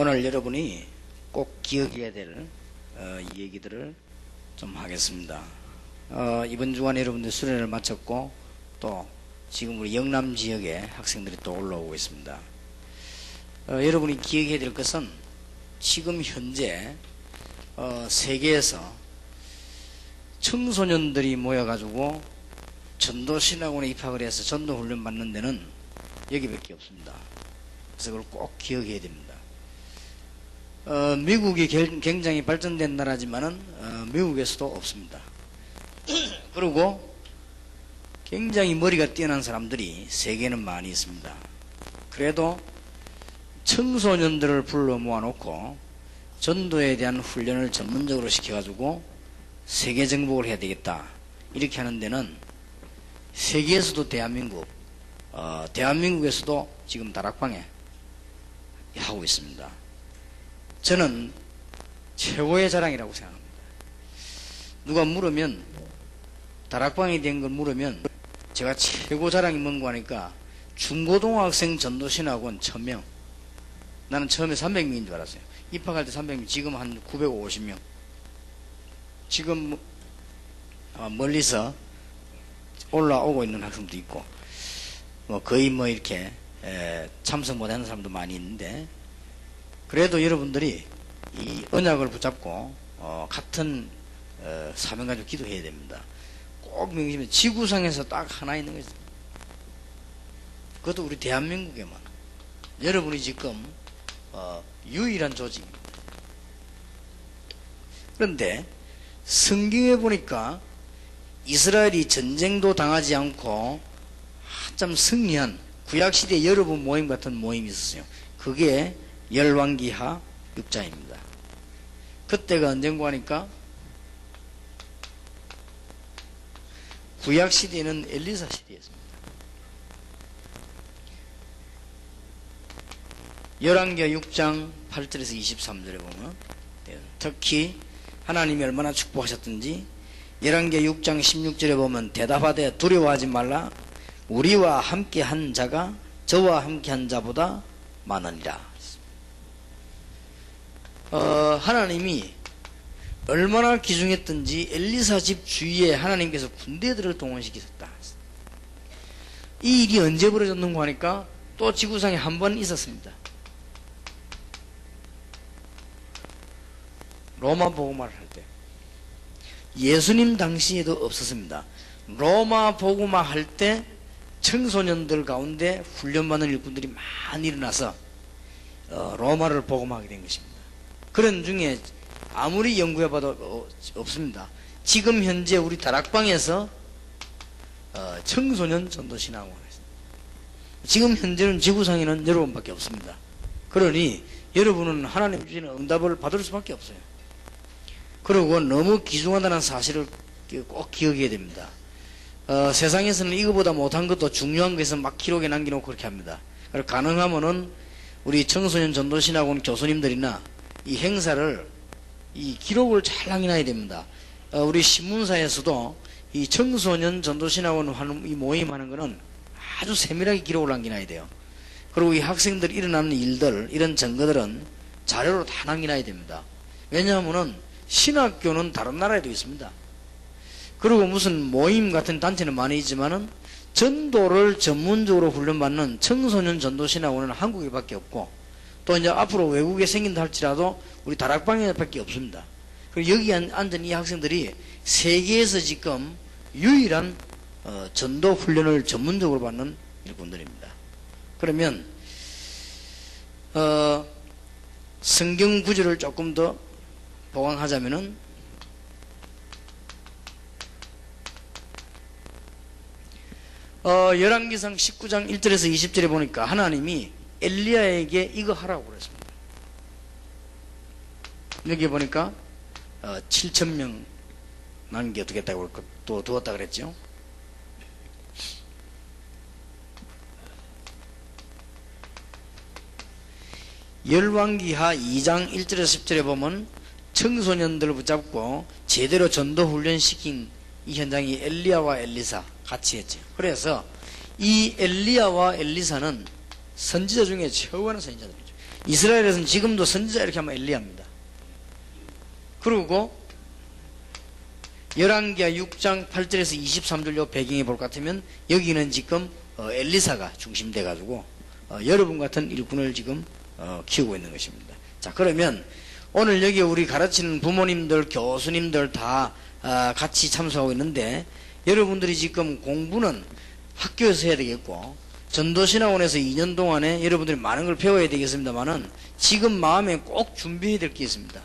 오늘 여러분이 꼭 기억해야 될 이 얘기들을 좀 하겠습니다. 이번 주간에 여러분들 수련회를 마쳤고 또 지금 우리 영남 지역에 학생들이 또 올라오고 있습니다. 여러분이 기억해야 될 것은 지금 현재 세계에서 청소년들이 모여가지고 전도신학원에 입학을 해서 전도훈련 받는 데는 여기밖에 없습니다. 그래서 그걸 꼭 기억해야 됩니다. 미국이 굉장히 발전된 나라지만은 미국에서도 없습니다. 그리고 굉장히 머리가 뛰어난 사람들이 세계에는 많이 있습니다. 그래도 청소년들을 불러 모아놓고 전도에 대한 훈련을 전문적으로 시켜가지고 세계 정복을 해야 되겠다 이렇게 하는 데는 세계에서도 대한민국에서도 지금 다락방에 하고 있습니다. 저는 최고의 자랑이라고 생각합니다. 누가 물으면 다락방이 된 걸 물으면 제가 최고 자랑이 뭔가 하니까 중고등학생 전도신학원 1000명. 나는 처음에 300명인 줄 알았어요. 입학할 때 300명, 지금 한 950명. 지금 멀리서 올라오고 있는 학생도 있고 거의 이렇게 참석 못하는 사람도 많이 있는데, 그래도 여러분들이 이 언약을 붙잡고 같은 사명 가지고 기도해야 됩니다. 꼭 명심해. 지구상에서 딱 하나 있는 거죠. 그것도 우리 대한민국에만. 여러분이 지금 유일한 조직입니다. 그런데 성경에 보니까 이스라엘이 전쟁도 당하지 않고 한참 승리한 구약시대 여러분 모임 같은 모임이 있었어요. 그게 열왕기하 6장입니다. 그때가 언젠가 하니까 구약시대는 엘리사 시대였습니다. 열왕기하 6장 8절에서 23절에 보면 특히 하나님이 얼마나 축복하셨던지 열왕기하 6장 16절에 보면 대답하되 두려워하지 말라 우리와 함께한 자가 저와 함께한 자보다 많으니라. 하나님이 얼마나 귀중했던지 엘리사 집 주위에 하나님께서 군대들을 동원시키셨다. 이 일이 언제 벌어졌는가 하니까 또 지구상에 한 번 있었습니다. 로마 복음화를 할 때. 예수님 당시에도 없었습니다. 로마 복음화 할 때 청소년들 가운데 훈련받는 일꾼들이 많이 일어나서 로마를 복음하게 된 것입니다. 그런 중에 아무리 연구해봐도 없습니다. 지금 현재 우리 다락방에서 청소년 전도신학원 지금 현재는 지구상에는 여러분밖에 없습니다. 그러니 여러분은 하나님 주시는 응답을 받을 수밖에 없어요. 그리고 너무 귀중하다는 사실을 꼭 기억해야 됩니다. 세상에서는 이거보다 못한 것도 중요한 것에서 막 기록에 남겨놓고 그렇게 합니다. 가능하면은 우리 청소년 전도신학원 교수님들이나 이 행사를 이 기록을 잘 남겨놔야 됩니다. 우리 신문사에서도 이 청소년 전도신학원 이 모임하는 거는 아주 세밀하게 기록을 남겨놔야 돼요. 그리고 이 학생들 일어나는 일들, 이런 증거들은 자료로 다 남겨놔야 됩니다. 왜냐하면은 신학교는 다른 나라에도 있습니다. 그리고 무슨 모임 같은 단체는 많이 있지만은 전도를 전문적으로 훈련받는 청소년 전도신학원은 한국에 밖에 없고 또 이제 앞으로 외국에 생긴다 할지라도 우리 다락방에 밖에 없습니다. 그리고 여기 앉은 이 학생들이 세계에서 지금 유일한 전도 훈련을 전문적으로 받는 일꾼들입니다. 그러면 성경 구절을 조금 더 보강하자면은 열왕기상 19장 1절에서 20절에 보니까 하나님이 엘리야에게 이거 하라고 그랬습니다. 여기 보니까 7,000명 남겨두겠다고 또 두었다 그랬죠. 열왕기하 2장 1절에서 10절에 보면 청소년들을 붙잡고 제대로 전도 훈련시킨 이 현장이 엘리야와 엘리사 같이 했죠. 그래서 이 엘리야와 엘리사는 선지자 중에 최고하는 선지자들이죠. 이스라엘에서는 지금도 선지자 이렇게 하면 엘리야입니다. 그리고 열왕기하 6장 8절에서 23절 요 배경에 볼 것 같으면 여기는 지금 엘리사가 중심돼 가지고 여러분 같은 일꾼을 지금 키우고 있는 것입니다. 자, 그러면 오늘 여기 우리 가르치는 부모님들, 교수님들 다 같이 참석하고 있는데, 여러분들이 지금 공부는 학교에서 해야 되겠고 전도신학원에서 2년 동안에 여러분들이 많은 걸 배워야 되겠습니다만은 지금 마음에 꼭 준비해야 될 게 있습니다.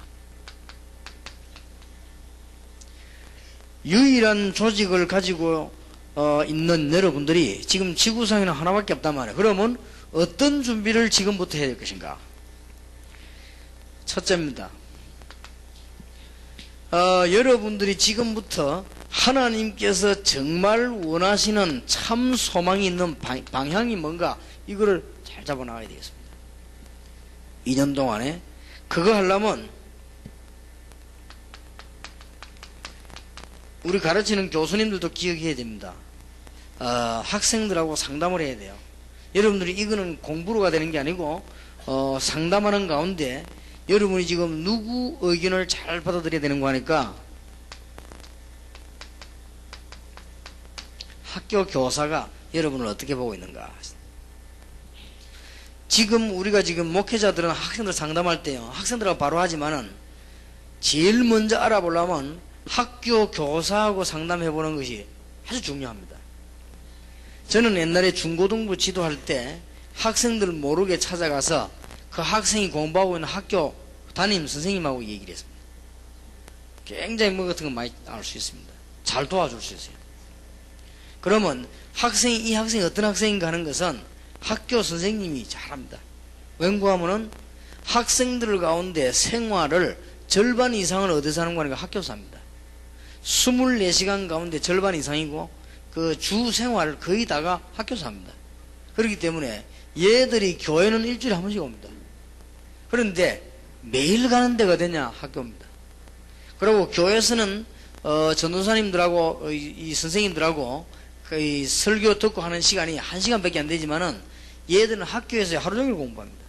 유일한 조직을 가지고 있는 여러분들이 지금 지구상에는 하나밖에 없단 말이에요. 그러면 어떤 준비를 지금부터 해야 될 것인가? 첫째입니다. 여러분들이 지금부터 하나님께서 정말 원하시는 참 소망이 있는 방향이 뭔가, 이거를 잘 잡아나가야 되겠습니다. 2년 동안에 그거 하려면 우리 가르치는 교수님들도 기억해야 됩니다. 학생들하고 상담을 해야 돼요. 여러분들이 이거는 공부로가 되는 게 아니고 상담하는 가운데 여러분이 지금 누구 의견을 잘 받아들여야 되는 거 하니까, 학교 교사가 여러분을 어떻게 보고 있는가. 지금 우리가 지금 목회자들은 학생들 상담할 때요, 학생들하고 바로 하지만은 제일 먼저 알아보려면 학교 교사하고 상담해보는 것이 아주 중요합니다. 저는 옛날에 중고등부 지도할 때 학생들 모르게 찾아가서 그 학생이 공부하고 있는 학교 담임 선생님하고 얘기를 했습니다. 굉장히 뭐 같은 거 많이 알 수 있습니다. 잘 도와줄 수 있어요. 그러면 이 학생이 어떤 학생인가 하는 것은 학교 선생님이 잘합니다. 왠고하면은 학생들 가운데 생활을 절반 이상을 어디서 하는 거니까 학교에서 합니다. 24시간 가운데 절반 이상이고 그 주 생활을 거의 다가 학교에서 합니다. 그렇기 때문에 얘들이 교회는 일주일에 한 번씩 옵니다. 그런데 매일 가는 데가 어디냐? 학교입니다. 그리고 교회에서는 전도사님들하고 이 선생님들하고 이 설교 듣고 하는 시간이 1시간밖에 안 되지만은 얘들은 학교에서 하루 종일 공부합니다.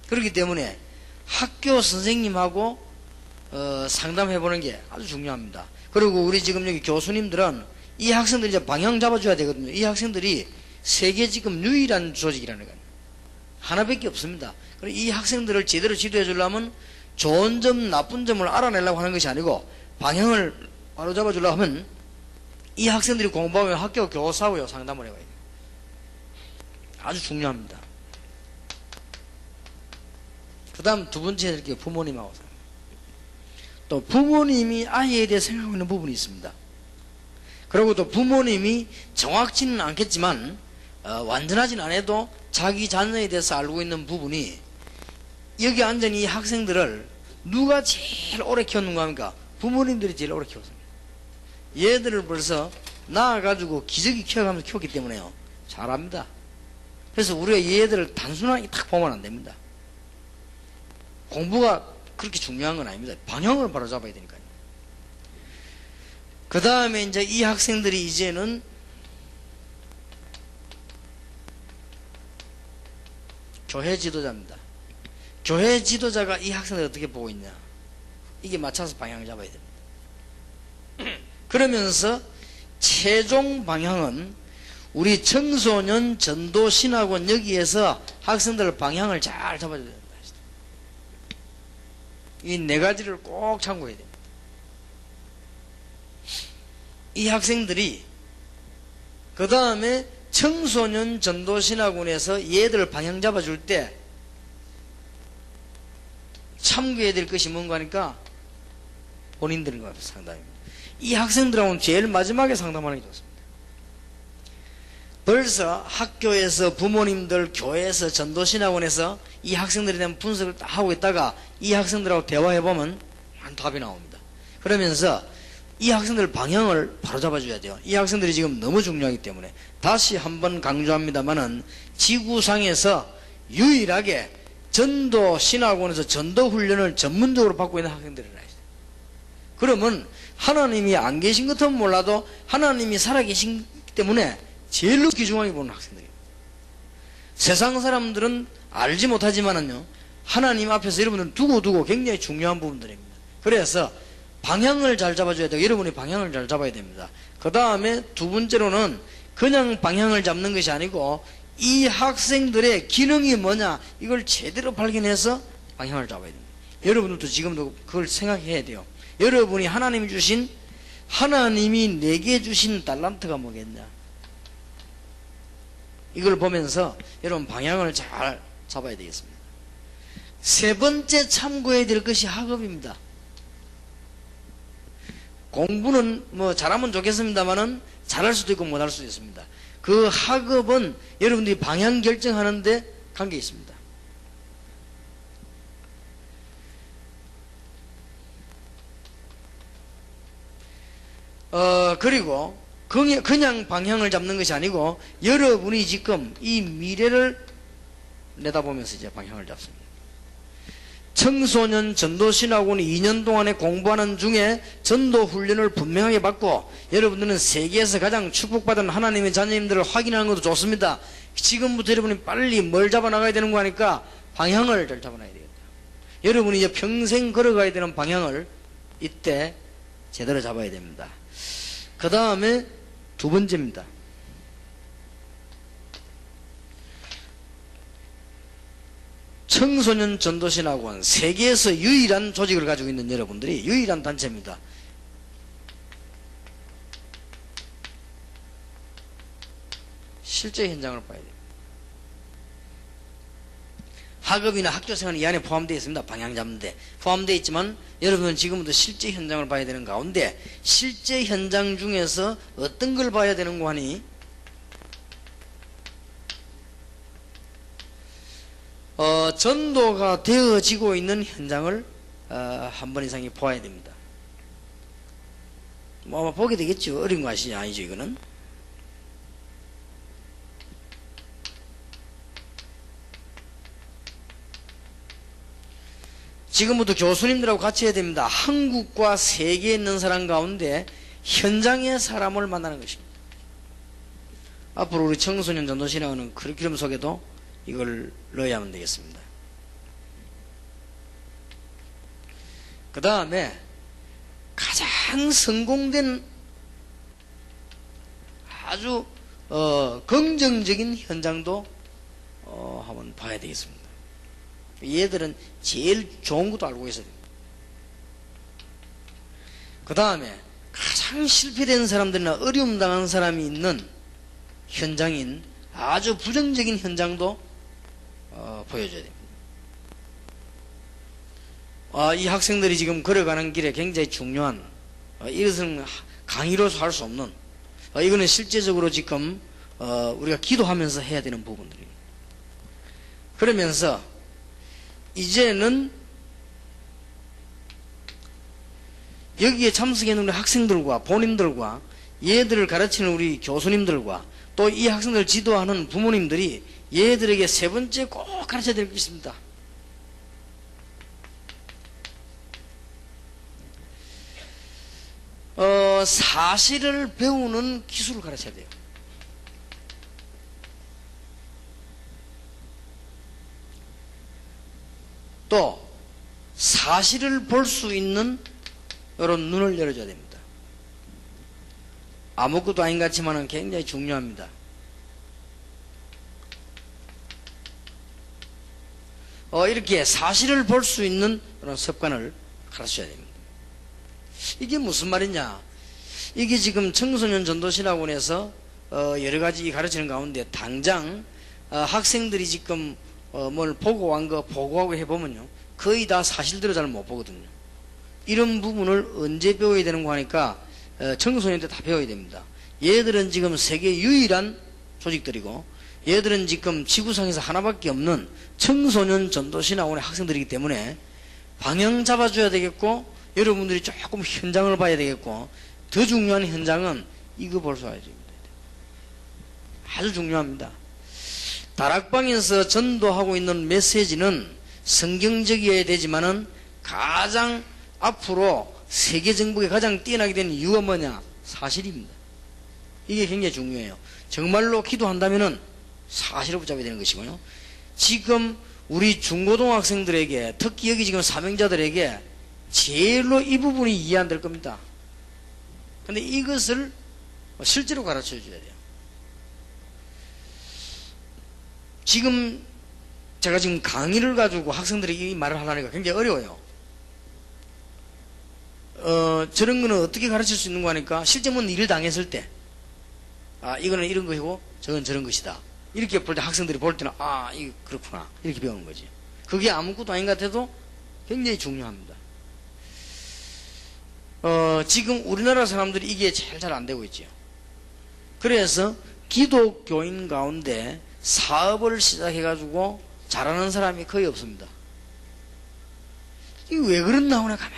그렇기 때문에 학교 선생님하고 상담해보는 게 아주 중요합니다. 그리고 우리 지금 여기 교수님들은 이 학생들이 이제 방향 잡아줘야 되거든요. 이 학생들이 세계 지금 유일한 조직이라는 거예요. 하나밖에 없습니다. 그래서 이 학생들을 제대로 지도해 주려면 좋은 점, 나쁜 점을 알아내려고 하는 것이 아니고 방향을 바로 잡아주려고 하면 이 학생들이 공부하면 학교 교사하고 상담을 해봐야 돼요. 아주 중요합니다. 그 다음 두 번째 이렇게 부모님하고 또 부모님이 아이에 대해 생각하고 있는 부분이 있습니다. 그리고 또 부모님이 정확치는 않겠지만 완전하진 않아도 자기 자녀에 대해서 알고 있는 부분이, 여기 앉은 이 학생들을 누가 제일 오래 키웠는가 합니까? 부모님들이 제일 오래 키웠습니다. 얘들을 벌써 낳아가지고 기저귀 키워가면서 키웠기 때문에요, 잘합니다. 그래서 우리가 얘들을 단순하게 딱 보면 안 됩니다. 공부가 그렇게 중요한 건 아닙니다. 방향을 바로 잡아야 되니까요. 그 다음에 이제 이 학생들이 이제는 교회 지도자입니다. 교회 지도자가 이 학생들을 어떻게 보고 있냐, 이게 맞춰서 방향을 잡아야 됩니다. 그러면서 최종 방향은 우리 청소년 전도신학원 여기에서 학생들 방향을 잘 잡아줘야 된다. 이 네 가지를 꼭 참고해야 됩니다. 이 학생들이 그 다음에 청소년 전도신학원에서 얘들 방향 잡아줄 때 참고해야 될 것이 뭔가 하니까 본인들인 것 같아요. 상담입니다. 이 학생들하고는 제일 마지막에 상담하는 게 좋습니다. 벌써 학교에서 부모님들, 교회에서, 전도신학원에서 이 학생들에 대한 분석을 딱 하고 있다가 이 학생들하고 대화해보면 답이 나옵니다. 그러면서 이 학생들 방향을 바로 잡아줘야 돼요. 이 학생들이 지금 너무 중요하기 때문에 다시 한번 강조합니다만은 지구상에서 유일하게 전도신학원에서 전도훈련을 전문적으로 받고 있는 학생들이라 했어요. 그러면 하나님이 안 계신 것 같으면 몰라도 하나님이 살아계신 때문에 제일로 귀중하게 보는 학생들이에요. 세상 사람들은 알지 못하지만은요, 하나님 앞에서 여러분들은 두고 굉장히 중요한 부분들입니다. 그래서 방향을 잘 잡아줘야 되고 여러분이 방향을 잘 잡아야 됩니다. 그 다음에 두 번째로는 그냥 방향을 잡는 것이 아니고 이 학생들의 기능이 뭐냐 이걸 제대로 발견해서 방향을 잡아야 됩니다. 여러분들도 지금도 그걸 생각해야 돼요. 여러분이 하나님이 내게 주신 달란트가 뭐겠냐 이걸 보면서 여러분 방향을 잘 잡아야 되겠습니다. 세 번째 참고해야 될 것이 학업입니다. 공부는 뭐 잘하면 좋겠습니다만은 잘할 수도 있고 못할 수도 있습니다. 그 학업은 여러분들이 방향 결정하는데 관계 있습니다. 그리고 그냥 방향을 잡는 것이 아니고 여러분이 지금 이 미래를 내다보면서 이제 방향을 잡습니다. 청소년 전도신학원 2년 동안에 공부하는 중에 전도 훈련을 분명하게 받고 여러분들은 세계에서 가장 축복받은 하나님의 자녀님들을 확인하는 것도 좋습니다. 지금부터 여러분이 빨리 뭘 잡아나가야 되는 거 하니까 방향을 잘 잡아놔야 되겠다. 여러분이 이제 평생 걸어가야 되는 방향을 이때 제대로 잡아야 됩니다. 그 다음에 두 번째입니다. 청소년 전도신학원 세계에서 유일한 조직을 가지고 있는 여러분들이 유일한 단체입니다. 실제 현장을 봐야 돼요. 학업이나 학교생활은 이 안에 포함되어 있습니다. 방향 잡는데 포함되어 있지만 여러분은 지금부터 실제 현장을 봐야 되는 가운데 실제 현장 중에서 어떤 걸 봐야 되는고 하니 전도가 되어지고 있는 현장을 한 번 이상이 보아야 됩니다. 뭐 보게 되겠죠. 어려운 거 아니죠 이거는. 지금부터 교수님들하고 같이 해야 됩니다. 한국과 세계에 있는 사람 가운데 현장의 사람을 만나는 것입니다. 앞으로 우리 청소년 전도신학원은 커리큘럼 속에도 이걸 넣어야 하면 되겠습니다. 그 다음에 가장 성공된 아주 긍정적인 현장도 한번 봐야 되겠습니다. 얘들은 제일 좋은 것도 알고 있어야 됩니다. 그 다음에 가장 실패된 사람들이나 어려움 당한 사람이 있는 현장인 아주 부정적인 현장도 보여줘야 됩니다. 이 학생들이 지금 걸어가는 길에 굉장히 중요한 이것은 강의로서 할 수 없는 이거는 실제적으로 지금 우리가 기도하면서 해야 되는 부분들입니다. 그러면서 이제는 여기에 참석했는 우리 학생들과 본인들과 얘들을 가르치는 우리 교수님들과 또 이 학생들을 지도하는 부모님들이 얘들에게 세 번째 꼭 가르쳐야 될 게 있습니다. 사실을 배우는 기술을 가르쳐야 돼요. 또 사실을 볼 수 있는 이런 눈을 열어줘야 됩니다. 아무것도 아닌 것 같지만 굉장히 중요합니다. 이렇게 사실을 볼 수 있는 그런 습관을 가르쳐야 됩니다. 이게 무슨 말이냐? 이게 지금 청소년 전도신학원에서 여러 가지 가르치는 가운데 당장 학생들이 지금 뭘 보고 온 거 보고하고 해보면요 거의 다 사실대로 잘 못 보거든요. 이런 부분을 언제 배워야 되는 거 하니까 청소년 때 다 배워야 됩니다. 얘들은 지금 세계 유일한 조직들이고 얘들은 지금 지구상에서 하나밖에 없는 청소년 전도신학원의 학생들이기 때문에 방향 잡아줘야 되겠고 여러분들이 조금 현장을 봐야 되겠고 더 중요한 현장은 이거 볼 수 있습니다. 아주 중요합니다. 다락방에서 전도하고 있는 메시지는 성경적이어야 되지만은 가장 앞으로 세계 정복에 가장 뛰어나게 된 이유가 뭐냐? 사실입니다. 이게 굉장히 중요해요. 정말로 기도한다면은 사실을 붙잡아야 되는 것이고요. 지금 우리 중고등학생들에게, 특히 여기 지금 사명자들에게 제일로 이 부분이 이해 안 될 겁니다. 근데 이것을 실제로 가르쳐 줘야 돼요. 지금 제가 지금 강의를 가지고 학생들이 이 말을 하려니까 굉장히 어려워요. 저런 거는 어떻게 가르칠 수 있는 거 하니까 실제 뭐 일을 당했을 때, 이거는 이런 것이고 저건 저런 것이다. 이렇게 볼 때 학생들이 볼 때는 이거 그렇구나. 이렇게 배우는 거지. 그게 아무것도 아닌 것 같아도 굉장히 중요합니다. 지금 우리나라 사람들이 이게 제일 잘 안 되고 있죠. 그래서 기독교인 가운데 사업을 시작해가지고 잘하는 사람이 거의 없습니다. 이게 왜 그랬나 하나 가만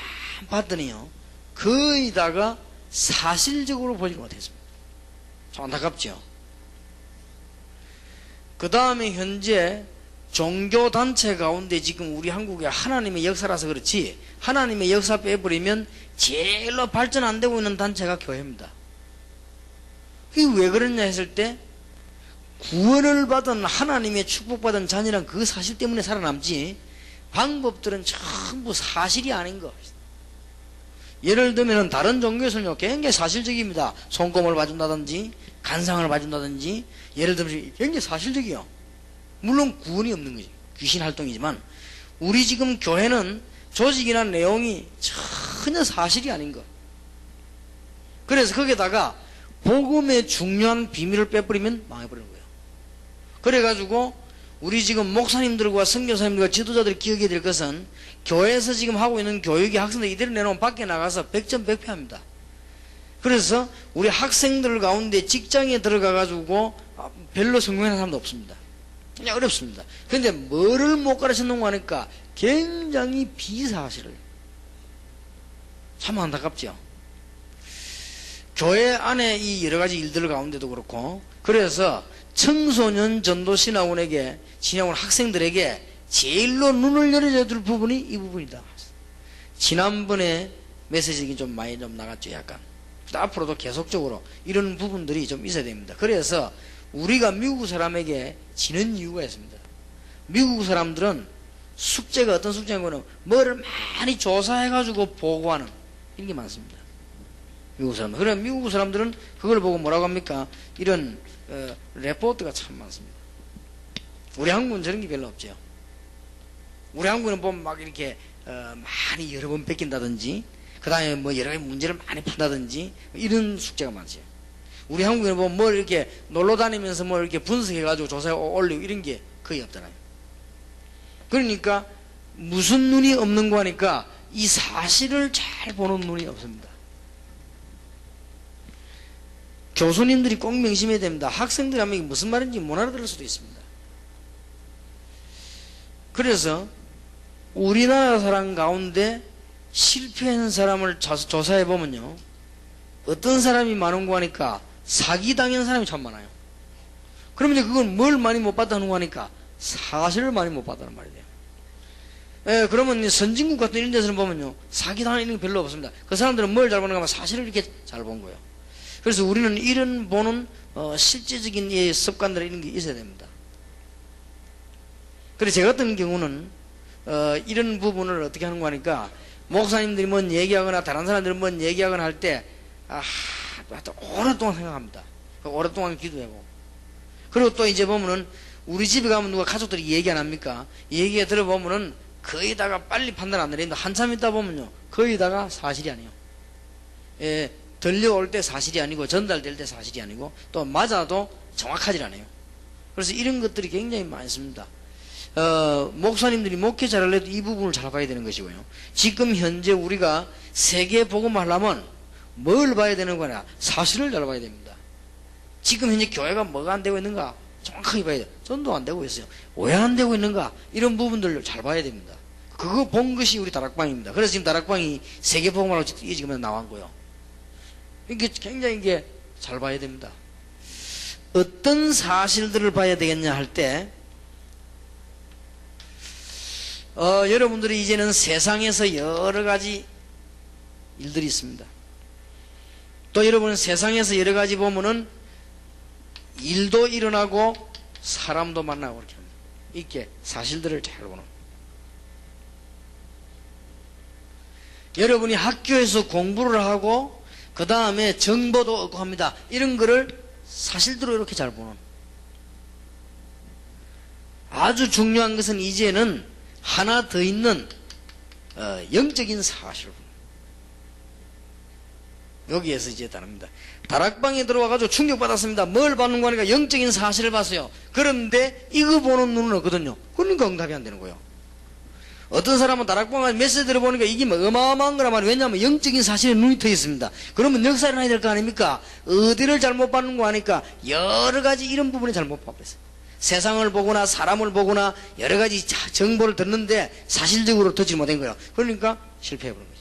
봤더니요, 거의 다가 사실적으로 보지 못했습니다. 참 안타깝죠. 그 다음에 현재 종교단체 가운데 지금 우리 한국에 하나님의 역사라서 그렇지, 하나님의 역사 빼버리면 제일로 발전 안 되고 있는 단체가 교회입니다. 이게 왜 그러냐 했을 때, 구원을 받은 하나님의 축복받은 자녀란 그 사실 때문에 살아남지, 방법들은 전부 사실이 아닌 거. 예를 들면 다른 종교에서는요 굉장히 사실적입니다. 손금을 봐준다든지 간상을 봐준다든지, 예를 들면 굉장히 사실적이요. 물론 구원이 없는 거지, 귀신 활동이지만, 우리 지금 교회는 조직이나 내용이 전혀 사실이 아닌 거. 그래서 거기에다가 복음의 중요한 비밀을 빼버리면 망해버리는 거예요. 그래가지고 우리 지금 목사님들과 선교사님들과 지도자들이 기억해야 될 것은, 교회에서 지금 하고 있는 교육이 학생들 이대로 내놓으면 밖에 나가서 100점 100패합니다. 그래서 우리 학생들 가운데 직장에 들어가가지고 별로 성공하는 사람도 없습니다. 그냥 어렵습니다. 그런데 뭐를 못 가르쳤는가 하니까 굉장히 비사실을. 참 안타깝죠. 교회 안에 이 여러 가지 일들 가운데도 그렇고, 그래서 청소년 전도신학원에게, 신학원 학생들에게 제일로 눈을 열어줘야 될 부분이 이 부분이다. 지난번에 메시지가 좀 많이 좀 나갔죠, 약간. 앞으로도 계속적으로 이런 부분들이 좀 있어야 됩니다. 그래서 우리가 미국 사람에게 지는 이유가 있습니다. 미국 사람들은 숙제가 어떤 숙제냐고는 뭐를 많이 조사해가지고 보고하는 이런 게 많습니다. 미국 사람들. 그래 미국 사람들은 그걸 보고 뭐라고 합니까? 이런 레포트가 참 많습니다. 우리 한국은 저런 게 별로 없죠. 우리 한국은 보면 막 이렇게 많이 여러 번 뺏긴다든지, 그 다음에 뭐 여러 가지 문제를 많이 푼다든지, 이런 숙제가 많죠. 우리 한국에는 보면 뭘 이렇게 놀러 다니면서 뭘 이렇게 분석해가지고 조사해 올리고 이런 게 거의 없잖아요. 그러니까 무슨 눈이 없는 거 하니까 이 사실을 잘 보는 눈이 없습니다. 교수님들이 꼭 명심해야 됩니다. 학생들이 하면 이게 무슨 말인지 못 알아들을 수도 있습니다. 그래서 우리나라 사람 가운데 실패한 사람을 조사해 보면요, 어떤 사람이 많은 거 하니까 사기당한 사람이 참 많아요. 그러면 이제 그건 뭘 많이 못 봤다는 거 하니까 사실을 많이 못 봤다는 말이 돼요. 그러면 선진국 같은 이런 데서는 보면요, 사기당하는 게 별로 없습니다. 그 사람들은 뭘 잘 보는가 하면 사실을 이렇게 잘 본 거예요. 그래서 우리는 이런 보는 실제적인 이 습관들 이런 게 있어야 됩니다. 그래서 제 같은 경우는 이런 부분을 어떻게 하는 거 하니까, 목사님들이 뭔 얘기하거나 다른 사람들이 뭔 얘기하거나 할 때 오랫동안 생각합니다. 오랫동안 기도하고. 그리고 또 이제 보면은 우리 집에 가면 누가 가족들이 얘기 안 합니까? 얘기 들어보면은 거의 다가 빨리 판단 안 내리는데 한참 있다 보면요, 거의 다가 사실이 아니에요. 들려올 때 사실이 아니고, 전달될 때 사실이 아니고, 또 맞아도 정확하지 않아요. 그래서 이런 것들이 굉장히 많습니다. 목사님들이 목회자를 해도 이 부분을 잘 봐야 되는 것이고요. 지금 현재 우리가 세계 복음을 하려면 뭘 봐야 되는 거냐? 사실을 잘 봐야 됩니다. 지금 현재 교회가 뭐가 안 되고 있는가? 정확하게 봐야 돼요. 전도 안 되고 있어요. 왜 안 되고 있는가? 이런 부분들을 잘 봐야 됩니다. 그거 본 것이 우리 다락방입니다. 그래서 지금 다락방이 세계 복음을 하고 지금 나온 거예요. 이게 굉장히 이게 잘 봐야 됩니다. 어떤 사실들을 봐야 되겠냐 할 때, 여러분들이 이제는 세상에서 여러 가지 일들이 있습니다. 또 여러분은 세상에서 여러 가지 보면은 일도 일어나고 사람도 만나고 그렇게 합니다. 있게 사실들을 잘 보는. 여러분이 학교에서 공부를 하고 그 다음에 정보도 얻고 합니다. 이런 거를 사실대로 이렇게 잘 보는. 아주 중요한 것은 이제는 하나 더 있는 영적인 사실. 여기에서 이제 다릅니다. 다락방에 들어와가지고 충격받았습니다. 뭘 받는 거니까 영적인 사실을 봤어요. 그런데 이거 보는 눈은 없거든요. 그러니까 응답이 안 되는 거예요. 어떤 사람은 다락방에 메시지 들어보니까 이게 뭐 어마어마한 거란 말이에요. 왜냐하면 영적인 사실에 눈이 트여 있습니다. 그러면 역사를 해야 될 거 아닙니까? 어디를 잘못 받는 거 아니까 여러 가지 이런 부분에 잘못 받았어요. 세상을 보거나 사람을 보거나 여러 가지 정보를 듣는데 사실적으로 듣지 못한 거예요. 그러니까 실패해버린 거죠.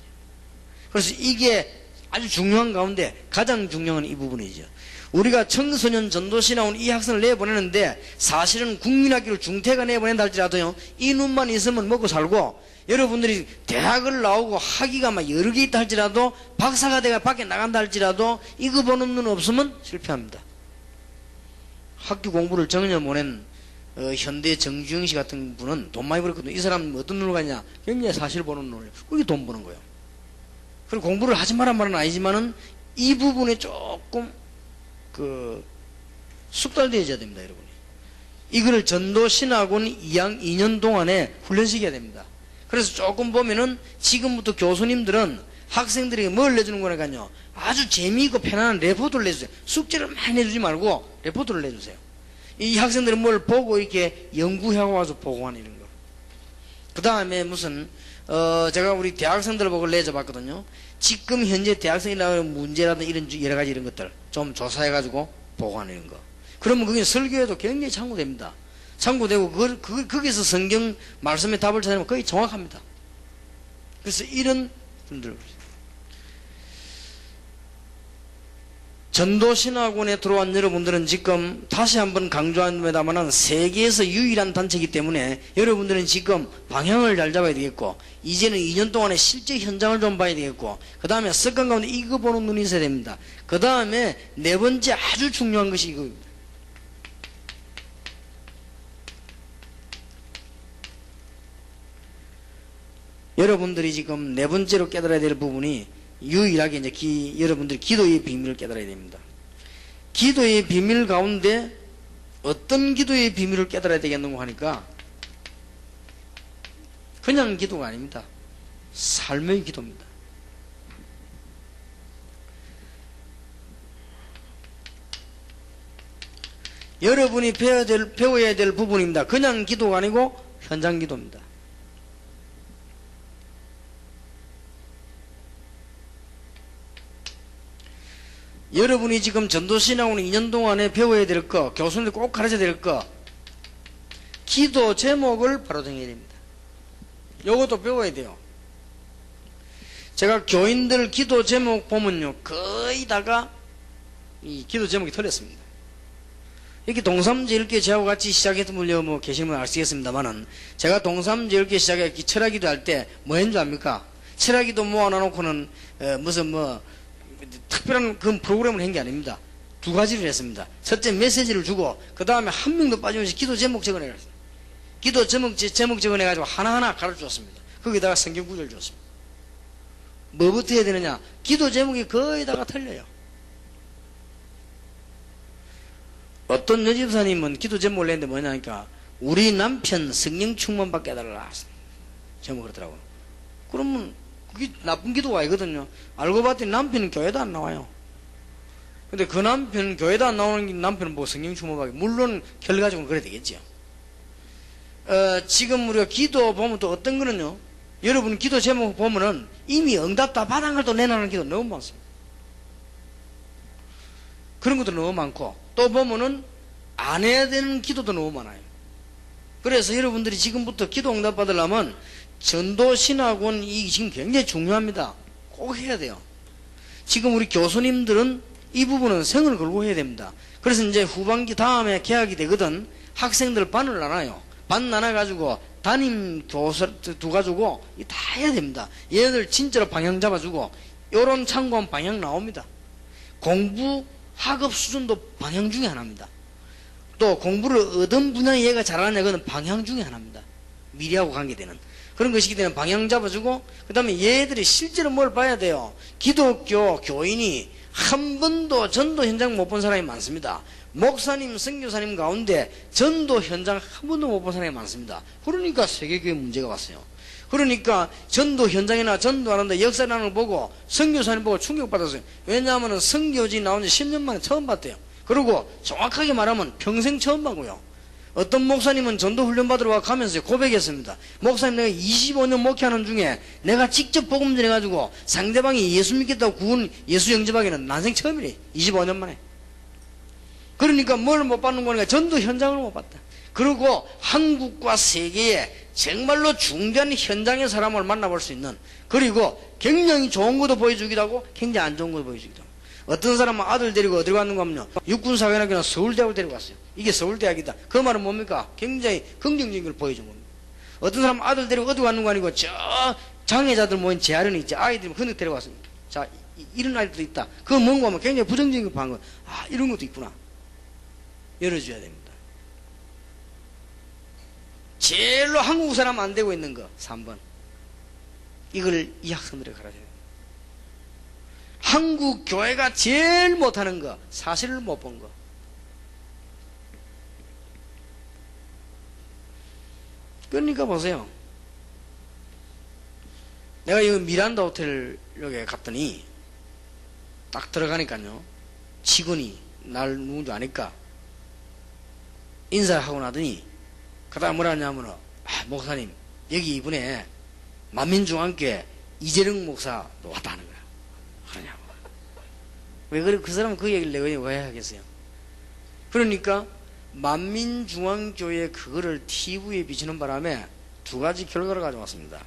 그래서 이게 아주 중요한 가운데 가장 중요한 이 부분이죠. 우리가 청소년 전도시 나온 이 학생을 내보내는데 사실은 국민학교를 중퇴가 내보낸다 할지라도요, 이 눈만 있으면 먹고 살고, 여러분들이 대학을 나오고 학위가 막 여러 개 있다 할지라도, 박사가 돼가 밖에 나간다 할지라도 이거 보는 눈 없으면 실패합니다. 학교 공부를 전혀 못한 현대 정주영 씨 같은 분은 돈 많이 벌었거든요. 이 사람은 어떤 눈으로 가냐? 굉장히 사실 보는 눈을. 그게 돈 버는 거예요. 그리고 공부를 하지 말란 말은 아니지만은 이 부분에 조금 숙달되어야 됩니다, 여러분이. 이거를 전도신학원 2년 동안에 훈련시켜야 됩니다. 그래서 조금 보면은 지금부터 교수님들은 학생들에게 뭘 내주는 거니까요, 아주 재미있고 편안한 레포트를 내주세요. 숙제를 많이 내주지 말고 레포트를 내주세요. 이 학생들은 뭘 보고 이렇게 연구하고 와서 보고하는 이런 거. 그 다음에 무슨 제가 우리 대학생들 보고 내줘봤거든요. 지금 현재 대학생이 나오는 문제라든지 이런 여러 가지 이런 것들 좀 조사해가지고 보고하는 이런 거. 그러면 그게 설교에도 굉장히 참고됩니다. 참고되고 거기서 성경 말씀의 답을 찾으면 거의 정확합니다. 그래서 이런 분들, 전도신학원에 들어온 여러분들은 지금 다시 한번 강조합니다만 세계에서 유일한 단체이기 때문에 여러분들은 지금 방향을 잘 잡아야 되겠고, 이제는 2년 동안에 실제 현장을 좀 봐야 되겠고, 그 다음에 습관 가운데 이거 보는 눈이 있어야 됩니다. 그 다음에 네 번째 아주 중요한 것이 이거입니다. 여러분들이 지금 네 번째로 깨달아야 될 부분이 유일하게 이제 여러분들이 기도의 비밀을 깨달아야 됩니다. 기도의 비밀 가운데 어떤 기도의 비밀을 깨달아야 되겠는고 하니까 그냥 기도가 아닙니다. 삶의 기도입니다. 여러분이 배워야 될 부분입니다. 그냥 기도가 아니고 현장 기도입니다. 여러분이 지금 전도신학원 2년 동안에 배워야 될 거, 교수님들 꼭 가르쳐야 될 거, 기도 제목을 바로 정해야 됩니다. 요것도 배워야 돼요. 제가 교인들 기도 제목 보면요, 거의 다가 이 기도 제목이 틀렸습니다. 이렇게 동삼제일교 저하고 같이 시작했던 분이 뭐 계시면 아시겠습니다만은, 제가 동삼제일교 시작해 철학기도 할 때 뭐 했는 줄 압니까? 철학기도 모아놔놓고는 무슨 특별한 그 프로그램을 한 게 아닙니다. 두 가지를 했습니다. 첫째, 메시지를 주고, 그 다음에 한 명도 빠짐없이 기도 제목 적어내갔습니다. 기도 제목 적어내가지고 하나하나 가르쳐줬습니다. 거기다가 성경 구절을 줬습니다. 뭐부터 해야 되느냐? 기도 제목이 거의 다가 틀려요. 어떤 여집사님은 기도 제목을 냈는데 뭐냐니까, 우리 남편 성령 충만 받게 해달라 제목을 하더라고요. 그러면 그게 나쁜 기도가 아니거든요. 알고 봤더니 남편은 교회도 안 나와요. 근데 그 남편, 교회도 안 나오는 남편은 뭐 성령 충만받게, 물론 결과적으로 그래야 되겠죠. 지금 우리가 기도 보면 또 어떤 거는요, 여러분 기도 제목 보면은 이미 응답 다 받은 걸 또 내놓는 기도 너무 많습니다. 그런 것도 너무 많고, 또 보면은 안 해야 되는 기도도 너무 많아요. 그래서 여러분들이 지금부터 기도 응답 받으려면 전도신학원 이 지금 굉장히 중요합니다. 꼭 해야 돼요. 지금 우리 교수님들은 이 부분은 생을 걸고 해야 됩니다. 그래서 이제 후반기 다음에 개학이 되거든. 학생들 반을 나눠요. 반 나눠가지고 담임 교수 두가지고 다 해야 됩니다. 얘네들 진짜로 방향 잡아주고, 요런 참고한 방향 나옵니다. 공부 학업 수준도 방향 중에 하나입니다. 또 공부를 어떤 분야에 얘가 잘하느냐, 그건 방향 중에 하나입니다. 미래하고 관계되는 그런 것이기 때문에 방향 잡아주고, 그 다음에 얘들이 실제로 뭘 봐야 돼요. 기독교 교인이 한 번도 전도 현장 못 본 사람이 많습니다. 목사님, 선교사님 가운데 전도 현장 한 번도 못 본 사람이 많습니다. 그러니까 세계교회 문제가 왔어요. 그러니까 전도 현장이나 전도하는데 역사라는 걸 보고 선교사님 보고 충격받았어요. 왜냐하면 선교지 나온 지 10년 만에 처음 봤대요. 그리고 정확하게 말하면 평생 처음 봐고요. 어떤 목사님은 전도 훈련 받으러 와 가면서 고백했습니다. 목사님, 내가 25년 목회하는 중에 내가 직접 복음 전해가지고 상대방이 예수 믿겠다고 구원 예수 영접하기는 난생 처음이래. 25년 만에. 그러니까 뭘 못 받는 거니까 전도 현장을 못 봤다. 그리고 한국과 세계에 정말로 중대한 현장의 사람을 만나볼 수 있는, 그리고 굉장히 좋은 것도 보여주기도 하고 굉장히 안 좋은 것도 보여주기도 하고. 어떤 사람은 아들 데리고 어디로 갔는가 하면요, 육군사관학교나 서울대학을 데리고 갔어요. 이게 서울대학이다. 그 말은 뭡니까? 굉장히 긍정적인 걸 보여준 겁니다. 어떤 사람은 아들 데리고 어디 갔는가 아니고 저 장애자들 모인 재활원이 있지, 아이들이 흔히 데려갔습니다. 자, 이런 아이들도 있다. 그거 뭔가 하면 굉장히 부정적인 걸 본 거예요. 아, 이런 것도 있구나. 열어줘야 됩니다. 제일로 한국 사람 안 되고 있는 거 3번, 이걸 이 학생들에게 가르쳐야 됩니다. 한국 교회가 제일 못하는 거, 사실을 못 본 거. 그러니까 보세요. 내가 이 미란다 호텔 여기 갔더니 딱 들어가니까요, 직원이 날 누군지 아니까 인사를 하고 나더니 그다음 뭐라 하냐면, 목사님, 여기 이번에 만민중앙교회 이재령 목사도 왔다 하는 거야. 그러냐고. 왜 그래? 그 사람은 그 얘기를 내가 왜 하겠어요? 그러니까 만민중앙교회 그거를 TV에 비치는 바람에 두 가지 결과를 가져왔습니다.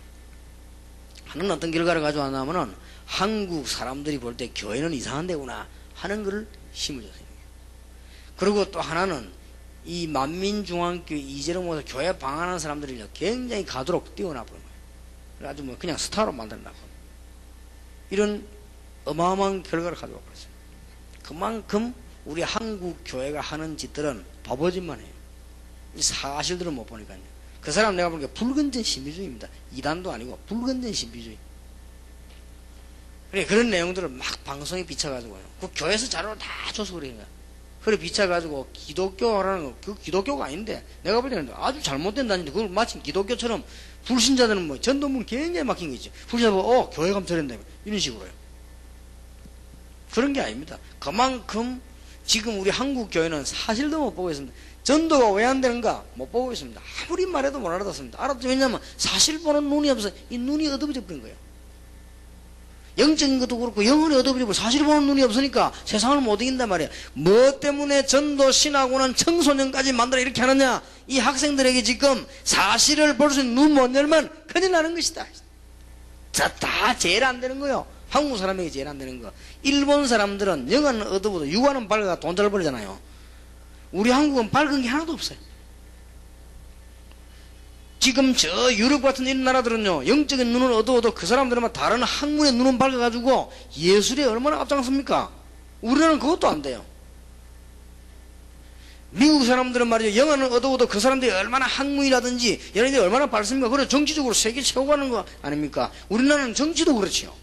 하나는 어떤 결과를 가져왔냐면은, 한국 사람들이 볼 때 교회는 이상한 데구나 하는 것을 힘을 줬어요. 그리고 또 하나는 이 만민중앙교회 이재령 목사 교회 방한하는 사람들이 굉장히 가도록 뛰어나보는 거예요. 그래가지고 뭐 그냥 스타로 만들어놨고, 이런 어마어마한 결과를 가져와 버렸어요. 그만큼 우리 한국 교회가 하는 짓들은 바보짓만 해요. 이 사실들은 못 보니까요. 그 사람 내가 보니까 불건전 신비주의입니다. 이단도 아니고 불건전 신비주의. 그래, 그런 내용들을 막 방송에 비춰가지고요, 그 교회에서 자료를 다 줘서 그런 거야. 그래 비춰가지고 기독교라는 거, 그 기독교가 아닌데, 내가 볼 때는 아주 잘못된 단인데, 그걸 마치 기독교처럼 불신자들은 뭐 전도문 굉장히 막힌 거 있죠. 불신자 보고 교회 가면 저런다 이런 식으로요. 그런 게 아닙니다. 그만큼 지금 우리 한국 교회는 사실도 못 보고 있습니다. 전도가 왜 안 되는가 못 보고 있습니다. 아무리 말해도 못 알아듣습니다. 알아듣죠. 왜냐하면 사실 보는 눈이 없어서 이 눈이 어두워져 버린 거예요. 영적인 것도 그렇고 영혼이 얻어버리고 사실 보는 눈이 없으니까 세상을 못 이긴단 말이에요. 뭐 때문에 전도 신학원은 청소년까지 만들어 이렇게 하느냐? 이 학생들에게 지금 사실을 볼 수 있는 눈 못 열면 큰일 나는 것이다. 자, 다 제일 안 되는 거예요. 한국 사람에게 제일 안 되는 거. 일본 사람들은 영화는 어두워도 육안은 밝아가 돈 잘 벌잖아요. 우리 한국은 밝은 게 하나도 없어요. 지금 저 유럽 같은 이런 나라들은요, 영적인 눈은 어두워도 그 사람들은 다른 학문의 눈은 밝아가지고 예술에 얼마나 앞장섭니까? 우리나라는 그것도 안 돼요. 미국 사람들은 말이죠, 영어는 어두워도 그 사람들이 얼마나 학문이라든지 얘네들이 얼마나 밝습니까? 그래 정치적으로 세계 최고 가는 거 아닙니까? 우리나라는 정치도 그렇지요.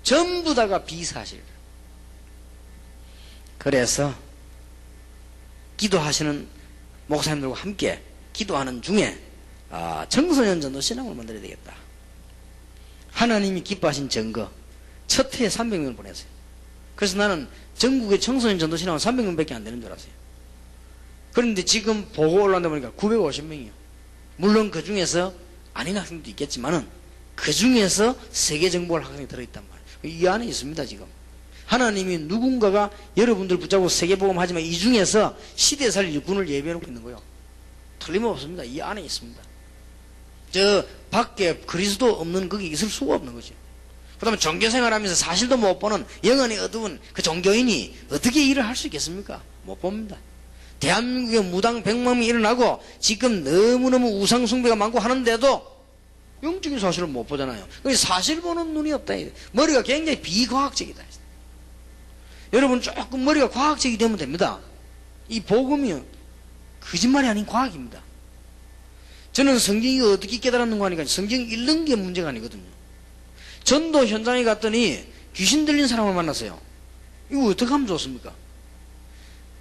전부 다가 비사실. 그래서 기도하시는 목사님들과 함께 기도하는 중에 청소년 전도 신앙을 만들어야 되겠다. 하나님이 기뻐하신 증거, 첫 해에 300명을 보냈어요. 그래서 나는 전국의 청소년 전도 신앙은 300명밖에 안 되는 줄 알았어요. 그런데 지금 보고 올라온다 보니까 950명이요. 물론 그 중에서 아닌 학생도 있겠지만은 그 중에서 세계 정보를 학생이 들어있단 말이에요. 이 안에 있습니다. 지금 하나님이 누군가가 여러분들 붙잡고 세계복음 하지만 이 중에서 시대에 살 일꾼을 예비해놓고 있는 거예요. 틀림없습니다. 이 안에 있습니다. 저 밖에 그리스도 없는 거기 있을 수가 없는 거죠. 그 다음에 종교생활하면서 사실도 못 보는 영혼이 어두운 그 종교인이 어떻게 일을 할 수 있겠습니까? 못 봅니다. 대한민국에 무당 100만이 일어나고 지금 너무너무 우상숭배가 많고 하는데도 영적인 사실을 못 보잖아요. 사실 보는 눈이 없다. 머리가 굉장히 비과학적이다. 여러분 조금 머리가 과학적이 되면 됩니다. 이 복음이 거짓말이 아닌 과학입니다. 저는 성경이 어떻게 깨달았는가 하니까 성경 읽는 게 문제가 아니거든요. 전도 현장에 갔더니 귀신 들린 사람을 만났어요. 이거 어떻게 하면 좋습니까?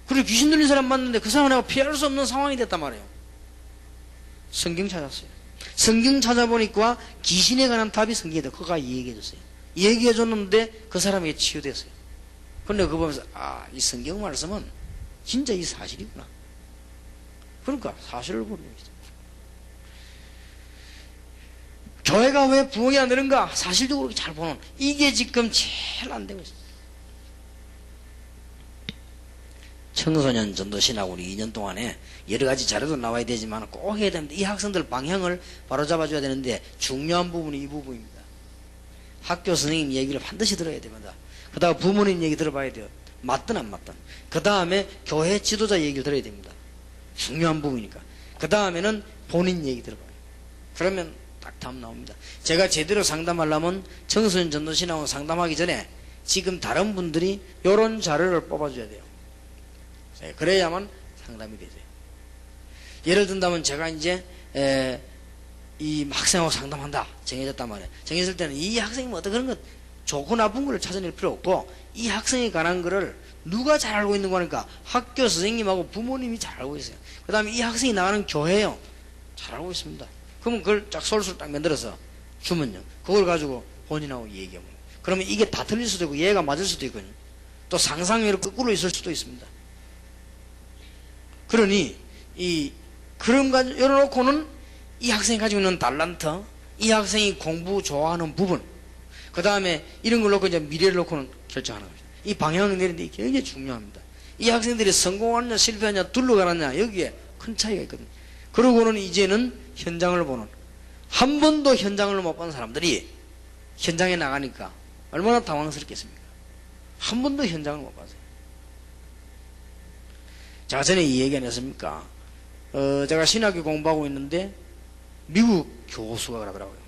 그리고 귀신 들린 사람 만났는데 그 사람하고 피할 수 없는 상황이 됐단 말이에요. 성경 찾았어요. 성경 찾아보니까 귀신에 관한 답이 성경에 있다. 그거 얘기해 줬어요. 얘기해 줬는데 그 사람이 치유됐어요. 근데 그거 보면서 이 성경 말씀은 진짜 이 사실이구나. 그러니까 사실을 보는 거죠. 교회가 왜 부흥이 안 되는가? 사실적으로 잘 보는 이게 지금 제일 안 되고 있어요. 청소년 전도신하고 2년 동안에 여러 가지 자료도 나와야 되지만 꼭 해야 됩니다. 이 학생들 방향을 바로 잡아줘야 되는데 중요한 부분이 이 부분입니다. 학교 선생님 얘기를 반드시 들어야 됩니다. 그 다음 부모님 얘기 들어봐야 돼요. 맞든 안 맞든. 그 다음에 교회 지도자 얘기를 들어야 됩니다. 중요한 부분이니까. 그 다음에는 본인 얘기 들어봐요. 그러면 딱 답 나옵니다. 제가 제대로 상담하려면 청소년 전도신하고 상담하기 전에 지금 다른 분들이 이런 자료를 뽑아줘야 돼요. 그래야만 상담이 되죠. 예를 든다면 제가 이제 이 학생하고 상담한다 정해졌단 말이에요. 정해질 때는 이 학생이 뭐 어떤 그런 것 좋고 나쁜 거를 찾아낼 필요 없고 이 학생에 관한 거를 누가 잘 알고 있는 거니까 학교 선생님하고 부모님이 잘 알고 있어요. 그 다음에 이 학생이 나가는 교회요 잘 알고 있습니다. 그러면 그걸 쫙 솔솔 딱 만들어서 주면요 그걸 가지고 본인하고 얘기하면 그러면 이게 다 틀릴 수도 있고 얘가 맞을 수도 있거든요. 또 상상외로 거꾸로 있을 수도 있습니다. 그러니 그런 거 열어놓고는 이 학생이 가지고 있는 달란트, 이 학생이 공부 좋아하는 부분, 그 다음에 이런 걸 놓고 이제 미래를 놓고는 결정하는 겁니다. 이 방향을 내리는데 이게 굉장히 중요합니다. 이 학생들이 성공하느냐 실패하느냐 둘러가느냐 여기에 큰 차이가 있거든요. 그러고는 이제는 현장을 보는 한 번도 현장을 못 본 사람들이 현장에 나가니까 얼마나 당황스럽겠습니까? 한 번도 현장을 못 봤어요. 제가 전에 이 얘기 안 했습니까? 제가 신학교 공부하고 있는데 미국 교수가 그러더라고요.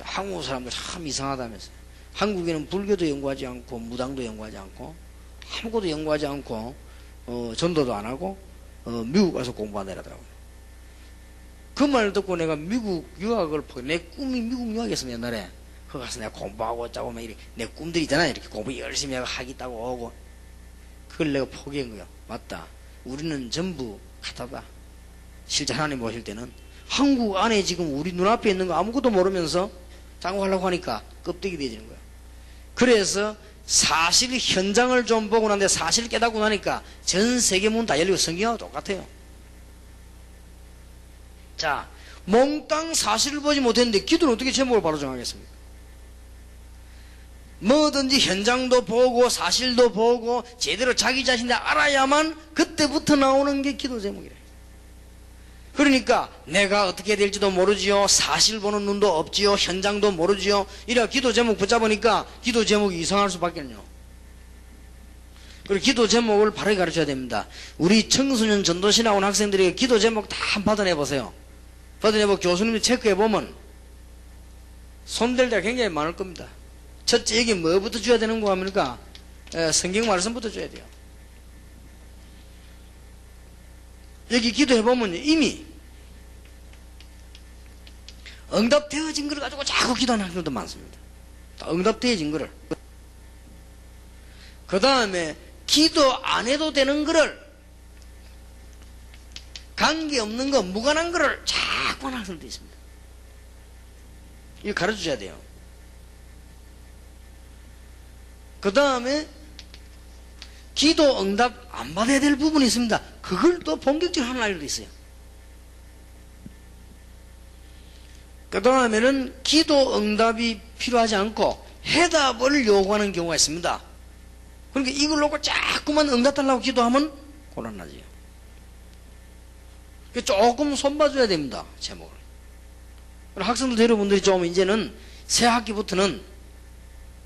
한국 사람들 참 이상하다면서요. 한국에는 불교도 연구하지 않고 무당도 연구하지 않고 아무것도 연구하지 않고 전도도 안 하고 미국 가서 공부한다 이러더라고요. 그 말 듣고 내가 미국 유학을 내 꿈이 미국 유학이었으면 옛날에 거기 가서 내가 공부하고 어쩌고 막 이렇게 내 꿈들 있잖아요. 이렇게 공부 열심히 하고 하겠다고 오고 그걸 내가 포기한 거야. 맞다. 우리는 전부 같다. 실제 하나님 보실 때는 한국 안에 지금 우리 눈앞에 있는 거 아무것도 모르면서 장구하려고 하니까 껍데기 되지는 거야. 그래서 사실 현장을 좀 보고 나는데 사실 깨닫고 나니까 전 세계 문 다 열리고 성경하고 똑같아요. 자, 몽땅 사실을 보지 못했는데 기도는 어떻게 제목을 바로 정하겠습니까? 뭐든지 현장도 보고 사실도 보고 제대로 자기 자신을 알아야만 그때부터 나오는 게 기도 제목이래. 그러니까 내가 어떻게 될지도 모르지요. 사실 보는 눈도 없지요. 현장도 모르지요. 이래 기도 제목 붙잡으니까 기도 제목이 이상할 수밖에 없네요. 그리고 기도 제목을 바르게 가르쳐야 됩니다. 우리 청소년 전도신 나온 학생들에게 기도 제목 다 받아내보세요. 받아내보고 교수님이 체크해보면 손댈 데가 굉장히 많을 겁니다. 첫째 여기 뭐부터 줘야 되는 거 합니까? 성경 말씀부터 줘야 돼요. 여기 기도해보면 이미 응답되어진 걸 가지고 자꾸 기도하는 학생들도 많습니다. 응답되어진 거를. 그 다음에 기도 안 해도 되는 거를 관계없는 거 무관한 거를 자꾸 하는 학생들도 있습니다. 이거 가르쳐줘야 돼요. 그 다음에 기도 응답 안 받아야 될 부분이 있습니다. 그걸 또 본격적으로 하는 아이들도 있어요. 그 다음에는 기도 응답이 필요하지 않고 해답을 요구하는 경우가 있습니다. 그러니까 이걸 놓고 자꾸만 응답 달라고 기도하면 곤란하지요. 조금 손봐줘야 됩니다. 제목을. 학생들 여러분들이 좀 이제는 새 학기부터는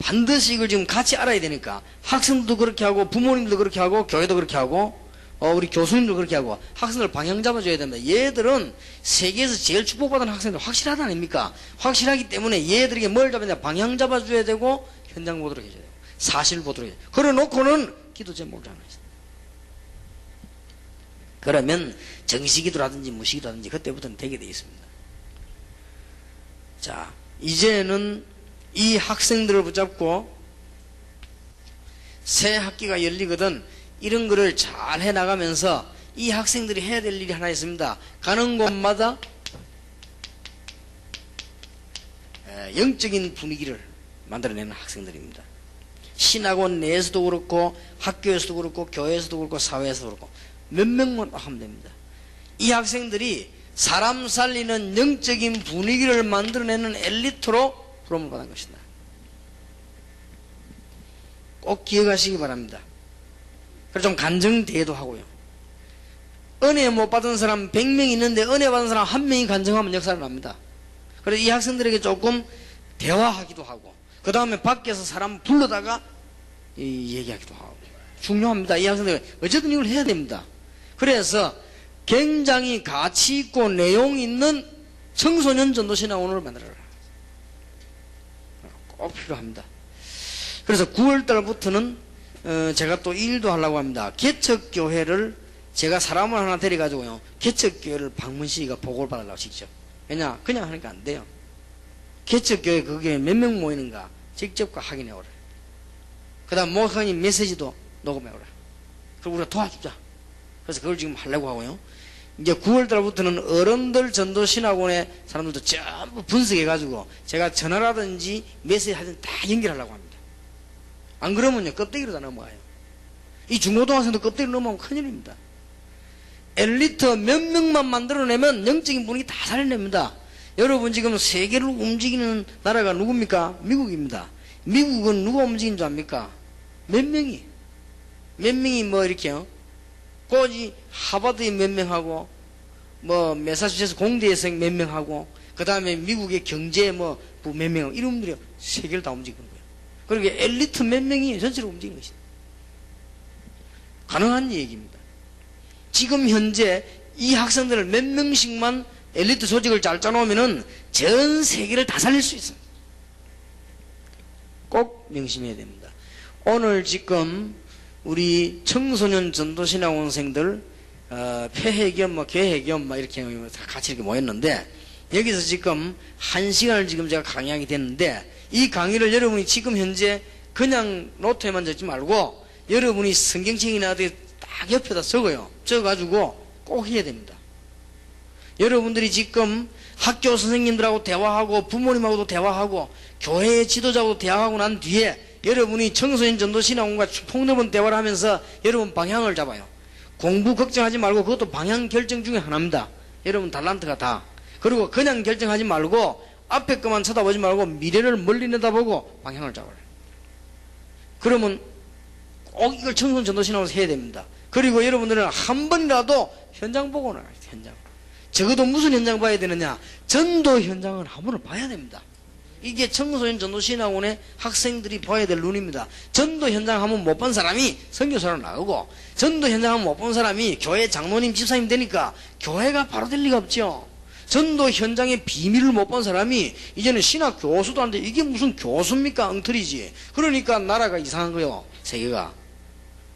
반드시 이걸 지금 같이 알아야 되니까 학생들도 그렇게 하고 부모님도 그렇게 하고 교회도 그렇게 하고 우리 교수님도 그렇게 하고 학생들 방향 잡아줘야 됩니다. 얘들은 세계에서 제일 축복받은 학생들 확실하다 아닙니까? 확실하기 때문에 얘들에게 뭘 잡아야 되냐 방향 잡아줘야 되고 현장 보도록 해줘야 되고 사실 보도록 해줘야 되고 그래 놓고는 기도 제목을 잡아야 돼요. 그러면 정시기도라든지 무시기도라든지 그때부터는 되게 되어 있습니다. 자, 이제는 이 학생들을 붙잡고 새 학기가 열리거든 이런 거를 잘 해나가면서 이 학생들이 해야 될 일이 하나 있습니다. 가는 곳마다 영적인 분위기를 만들어내는 학생들입니다. 신학원 내에서도 그렇고 학교에서도 그렇고 교회에서도 그렇고 사회에서도 그렇고 몇 명만 하면 됩니다. 이 학생들이 사람 살리는 영적인 분위기를 만들어내는 엘리트로 부름을 받은 것이다. 꼭 기억하시기 바랍니다. 그래서 좀 간증대회도 하고요. 은혜 못 받은 사람 100명 있는데 은혜 받은 사람 1명이 간증하면 역사를 납니다. 그래서 이 학생들에게 조금 대화하기도 하고 그 다음에 밖에서 사람 불러다가 얘기하기도 하고 중요합니다. 이 학생들 어쨌든 이걸 해야 됩니다. 그래서 굉장히 가치 있고 내용 있는 청소년 전도신학원을 만들어라. 꼭 필요합니다. 그래서 9월달부터는 제가 또 일도 하려고 합니다. 개척교회를 제가 사람을 하나 데려가지고요 개척교회를 박문식이가 보고를 받으려고 직접. 왜냐 그냥 하니까 안 돼요. 개척교회 그게 몇 명 모이는가 직접 확인해 오라. 그 다음 목사님 메시지도 녹음해 오라. 그리고 우리가 도와주자. 그래서 그걸 지금 하려고 하고요. 이제 9월달부터는 어른들 전도신학원의 사람들도 전부 분석해가지고 제가 전화라든지 메시지 하든지 다 연결하려고 합니다. 안 그러면요 껍데기로 다 넘어가요. 이 중고등학생도 껍데기로 넘어가면 큰일입니다. 엘리트 몇 명만 만들어내면 영적인 분위기 다 살려냅니다. 여러분 지금 세계를 움직이는 나라가 누굽니까? 미국입니다. 미국은 누가 움직이는 줄 압니까? 몇 명이 뭐 이렇게요. 꼬지 하버드에 몇 명하고 뭐 매사추세츠 공대에서 몇 명하고 그 다음에 미국의 경제 뭐 몇 명하고 이런 분들이 세계를 다 움직이는 거예요. 그리고 엘리트 몇 명이 전체로 움직이는 것이다. 가능한 얘기입니다. 지금 현재 이 학생들을 몇 명씩만 엘리트 조직을 잘 짜놓으면은 전 세계를 다 살릴 수 있습니다. 꼭 명심해야 됩니다. 오늘 지금 우리 청소년 전도신학원생들 폐회겸 뭐 개회겸 뭐 이렇게 같이 이렇게 모였는데 여기서 지금 1시간을 지금 제가 강의하게 됐는데 이 강의를 여러분이 지금 현재 그냥 노트에만 적지 말고 여러분이 성경책이나 어디 딱 옆에다 적어요. 적어가지고 꼭 해야 됩니다. 여러분들이 지금 학교 선생님들하고 대화하고 부모님하고도 대화하고 교회의 지도자하고도 대화하고 난 뒤에 여러분이 청소년 전도신학원과 폭넓은 대화를 하면서 여러분 방향을 잡아요. 공부 걱정하지 말고 그것도 방향 결정 중에 하나입니다. 여러분 달란트가 다. 그리고 그냥 결정하지 말고 앞에 것만 쳐다보지 말고 미래를 멀리 내다보고 방향을 잡아요. 그러면 꼭 이걸 청소년 전도신학원에서 해야 됩니다. 그리고 여러분들은 한 번이라도 현장 보고 나가요. 현장. 적어도 무슨 현장 봐야 되느냐? 전도 현장을 한 번은 봐야 됩니다. 이게 청소년 전도신학원의 학생들이 봐야 될 눈입니다. 전도 현장 한번 못 본 사람이 선교사로 나오고 전도 현장 한번 못 본 사람이 교회 장로님 집사님 되니까 교회가 바로 될 리가 없죠. 전도 현장의 비밀을 못 본 사람이 이제는 신학 교수도 안 돼. 이게 무슨 교수입니까? 엉터리지. 그러니까 나라가 이상한 거요. 세계가.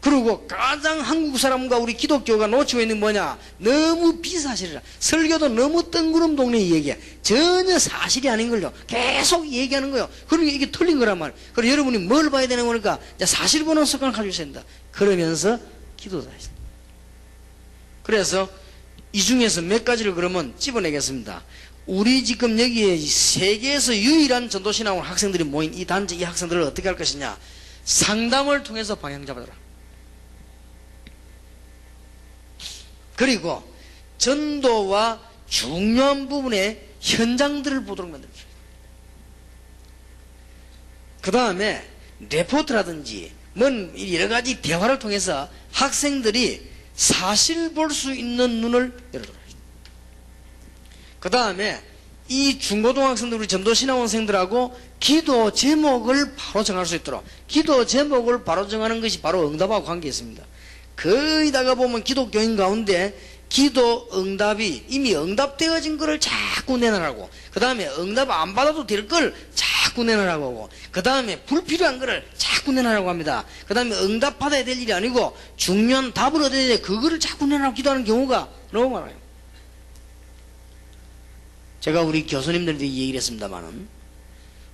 그리고 가장 한국 사람과 우리 기독교가 놓치고 있는 뭐냐? 너무 비사실이라. 설교도 너무 뜬구름 동네 얘기야. 전혀 사실이 아닌 걸요. 계속 얘기하는 거요. 그러니까 이게 틀린 거란 말이에요. 그리고 여러분이 뭘 봐야 되는 거니까 사실 보는 습관을 가지고 있어야 된다. 그러면서 기도도 하신다. 그래서 이 중에서 몇 가지를 그러면 집어내겠습니다. 우리 지금 여기에 세계에서 유일한 전도신학원 학생들이 모인 이 단체 이 학생들을 어떻게 할 것이냐? 상담을 통해서 방향 잡아라. 그리고 전도와 중요한 부분의 현장들을 보도록 만듭니다. 그 다음에 레포트라든지 뭔 여러 가지 대화를 통해서 학생들이 사실 볼 수 있는 눈을 열어줘라. 그 다음에 이 중고등학생들 우리 전도신학원생들하고 기도 제목을 바로 정할 수 있도록 기도 제목을 바로 정하는 것이 바로 응답하고 관계 있습니다. 거의 다가 보면 기독교인 가운데 기도 응답이 이미 응답되어진 거를 자꾸 내놔라고 그 다음에 응답 안 받아도 될 걸 자꾸 자꾸 내놔라고 하고, 그 다음에 불필요한 거를 자꾸 내놔라고 합니다. 그 다음에 응답받아야 될 일이 아니고 중요한 답을 얻어야 돼 그거를 자꾸 내놔라고 기도하는 경우가 너무 많아요. 제가 우리 교수님들한테 얘기를 했습니다만은,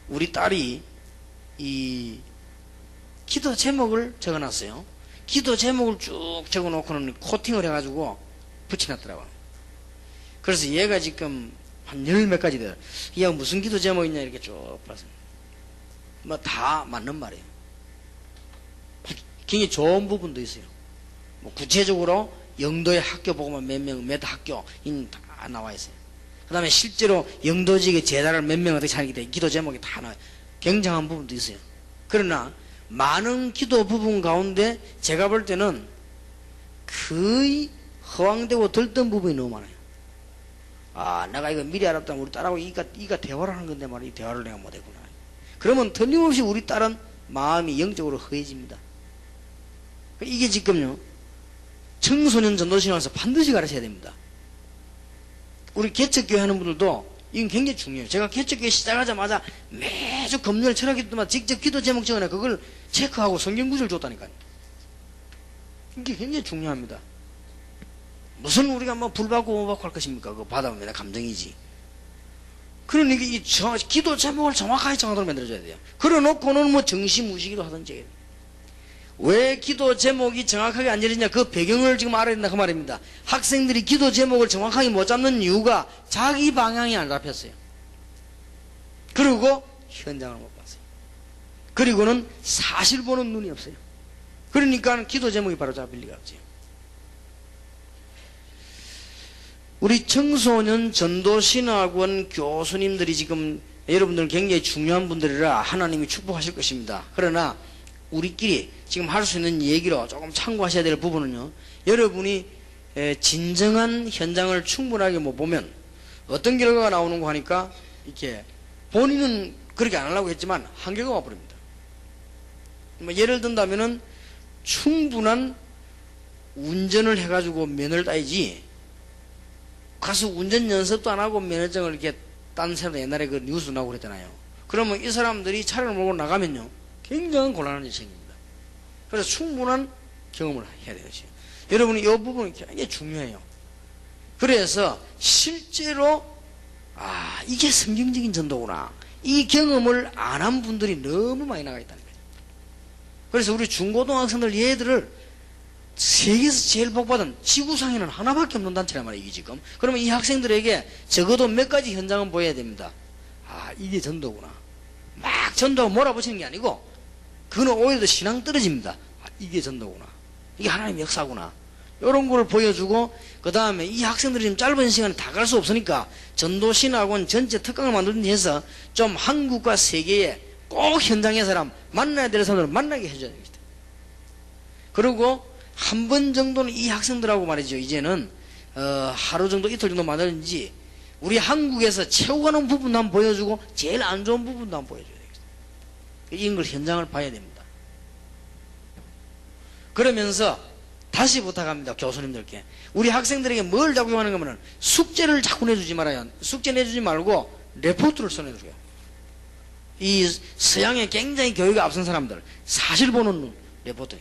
우리 딸이 이 기도 제목을 적어놨어요. 기도 제목을 쭉 적어놓고는 코팅을 해가지고 붙여놨더라고요. 그래서 얘가 지금 한 열 몇 가지 돼요. 얘가 무슨 기도 제목 있냐 이렇게 쭉 봤어요. 뭐 다 맞는 말이에요. 굉장히 좋은 부분도 있어요. 뭐 구체적으로 영도의 학교 보고만 몇 명, 몇 학교 다 나와 있어요. 그 다음에 실제로 영도직의 제자를 몇 명 어떻게 하기 때문에 기도 제목이 다 나와요. 굉장한 부분도 있어요. 그러나 많은 기도 부분 가운데 제가 볼 때는 거의 허황되고 들뜬 부분이 너무 많아요. 아, 내가 이거 미리 알았다면 우리 딸하고 이가 대화를 하는 건데 말이야. 이 대화를 내가 못했구나. 그러면 틀림없이 우리 딸은 마음이 영적으로 허해집니다. 이게 지금요, 청소년 전도신앙에서 반드시 가르쳐야 됩니다. 우리 개척교회 하는 분들도 이건 굉장히 중요해요. 제가 개척교회 시작하자마자 매주 금요일 철학기도만 직접 기도 제목 적어내 그걸 체크하고 성경구절 줬다니까요. 이게 굉장히 중요합니다. 무슨 우리가 뭐 불 받고 못 받고 할 것입니까? 그거 받아보면 내가 감정이지. 그러니까 이 기도 제목을 정확하게 정하도록 만들어줘야 돼요. 그래놓고는 뭐 정시무시기도 하든지. 왜 기도 제목이 정확하게 안 열리냐, 그 배경을 지금 알아야 된다 그 말입니다. 학생들이 기도 제목을 정확하게 못 잡는 이유가 자기 방향이 안 잡혔어요. 그리고 현장을 못 봤어요. 그리고는 사실 보는 눈이 없어요. 그러니까 기도 제목이 바로 잡힐 리가 없죠. 우리 청소년 전도신학원 교수님들이 지금 여러분들은 굉장히 중요한 분들이라 하나님이 축복하실 것입니다. 그러나 우리끼리 지금 할 수 있는 얘기로 조금 참고하셔야 될 부분은요, 여러분이 진정한 현장을 충분하게 뭐 보면 어떤 결과가 나오는 거 하니까 이렇게 본인은 그렇게 안 하려고 했지만 한계가 와버립니다. 뭐 예를 든다면은 충분한 운전을 해가지고 면허를 따야지, 가서 운전 연습도 안 하고 면허증을 이렇게 딴 사람 옛날에 그 뉴스 나오고 그랬잖아요. 그러면 이 사람들이 차를 몰고 나가면요, 굉장히 곤란한 일이 생깁니다. 그래서 충분한 경험을 해야 되겠죠. 여러분이 이 부분이 굉장히 중요해요. 그래서 실제로 이게 성경적인 전도구나, 이 경험을 안 한 분들이 너무 많이 나가 있다는 거예요. 그래서 우리 중고등학생들 얘들을 세계에서 제일 복받은 지구상에는 하나밖에 없는 단체란 말이에요, 이게 지금. 그러면 이 학생들에게 적어도 몇 가지 현장은 보여야 됩니다. 이게 전도구나. 막 전도하고 몰아붙이는 게 아니고, 그거는 오히려 더 신앙 떨어집니다. 이게 전도구나. 이게 하나님의 역사구나. 이런 걸 보여주고, 그 다음에 이 학생들이 좀 짧은 시간에 다 갈 수 없으니까 전도신학원 전체 특강을 만들든지 해서 좀 한국과 세계에 꼭 현장의 사람, 만나야 될 사람들을 만나게 해줘야 되겠다. 그리고 한 번 정도는 이 학생들하고 말이죠, 이제는 하루 정도 이틀 정도 만나든지 우리 한국에서 채워가는 부분도 한번 보여주고 제일 안 좋은 부분도 한번 보여줘야 되겠다. 이런 걸 현장을 봐야 됩니다. 그러면서 다시 부탁합니다, 교수님들께. 우리 학생들에게 뭘 자꾸 하는 거면 숙제를 자꾸 내주지 말아요. 숙제 내주지 말고 레포트를 써내줘요. 이 서양에 굉장히 교육에 앞선 사람들 사실 보는 눈, 레포트.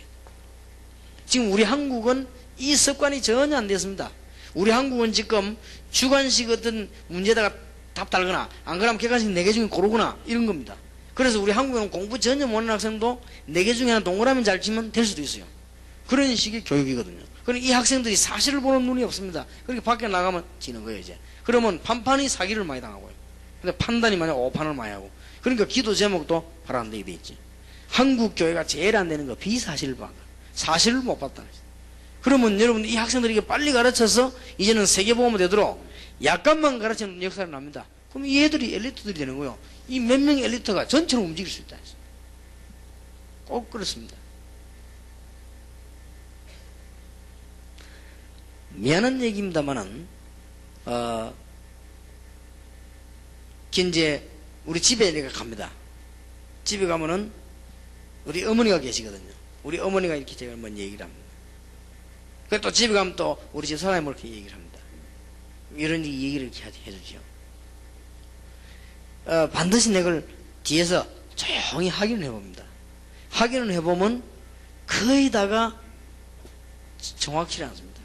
지금 우리 한국은 이 습관이 전혀 안 됐습니다. 우리 한국은 지금 주관식 어떤 문제다가 답 달거나 안 그러면 객관식 4개 중에 고르거나 이런 겁니다. 그래서 우리 한국은 공부 전혀 못하는 학생도 4개 중에 하나 동그라미 잘 치면 될 수도 있어요. 그런 식의 교육이거든요. 그러니까 이 학생들이 사실을 보는 눈이 없습니다. 그렇게 밖에 나가면 지는 거예요, 이제. 그러면 판판이 사기를 많이 당하고요. 근데 판단이 만약 오판을 많이 하고. 그러니까 기도 제목도 바로 안 되게 돼 있지. 한국 교회가 제일 안 되는 거 비사실을 봐. 사실을 못 봤다는 거죠. 그러면 여러분 이 학생들에게 빨리 가르쳐서 이제는 세계보험이 되도록 약간만 가르치는 역사를 납니다. 그럼 이 애들이 엘리트들이 되는 거예요. 이 몇 명의 엘리트가 전체로 움직일 수 있다. 꼭 그렇습니다. 미안한 얘기입니다만은 이제 우리 집에 내가 갑니다. 집에 가면은 우리 어머니가 계시거든요. 우리 어머니가 이렇게 제가 한번 얘기를 합니다. 그래 또 집에 가면 또 우리 집 사람이 이렇게 얘기를 합니다. 이런 얘기를 이렇게 해주죠. 반드시 내가 뒤에서 조용히 확인을 해봅니다. 확인을 해보면 거의 다가 정확치 않습니다.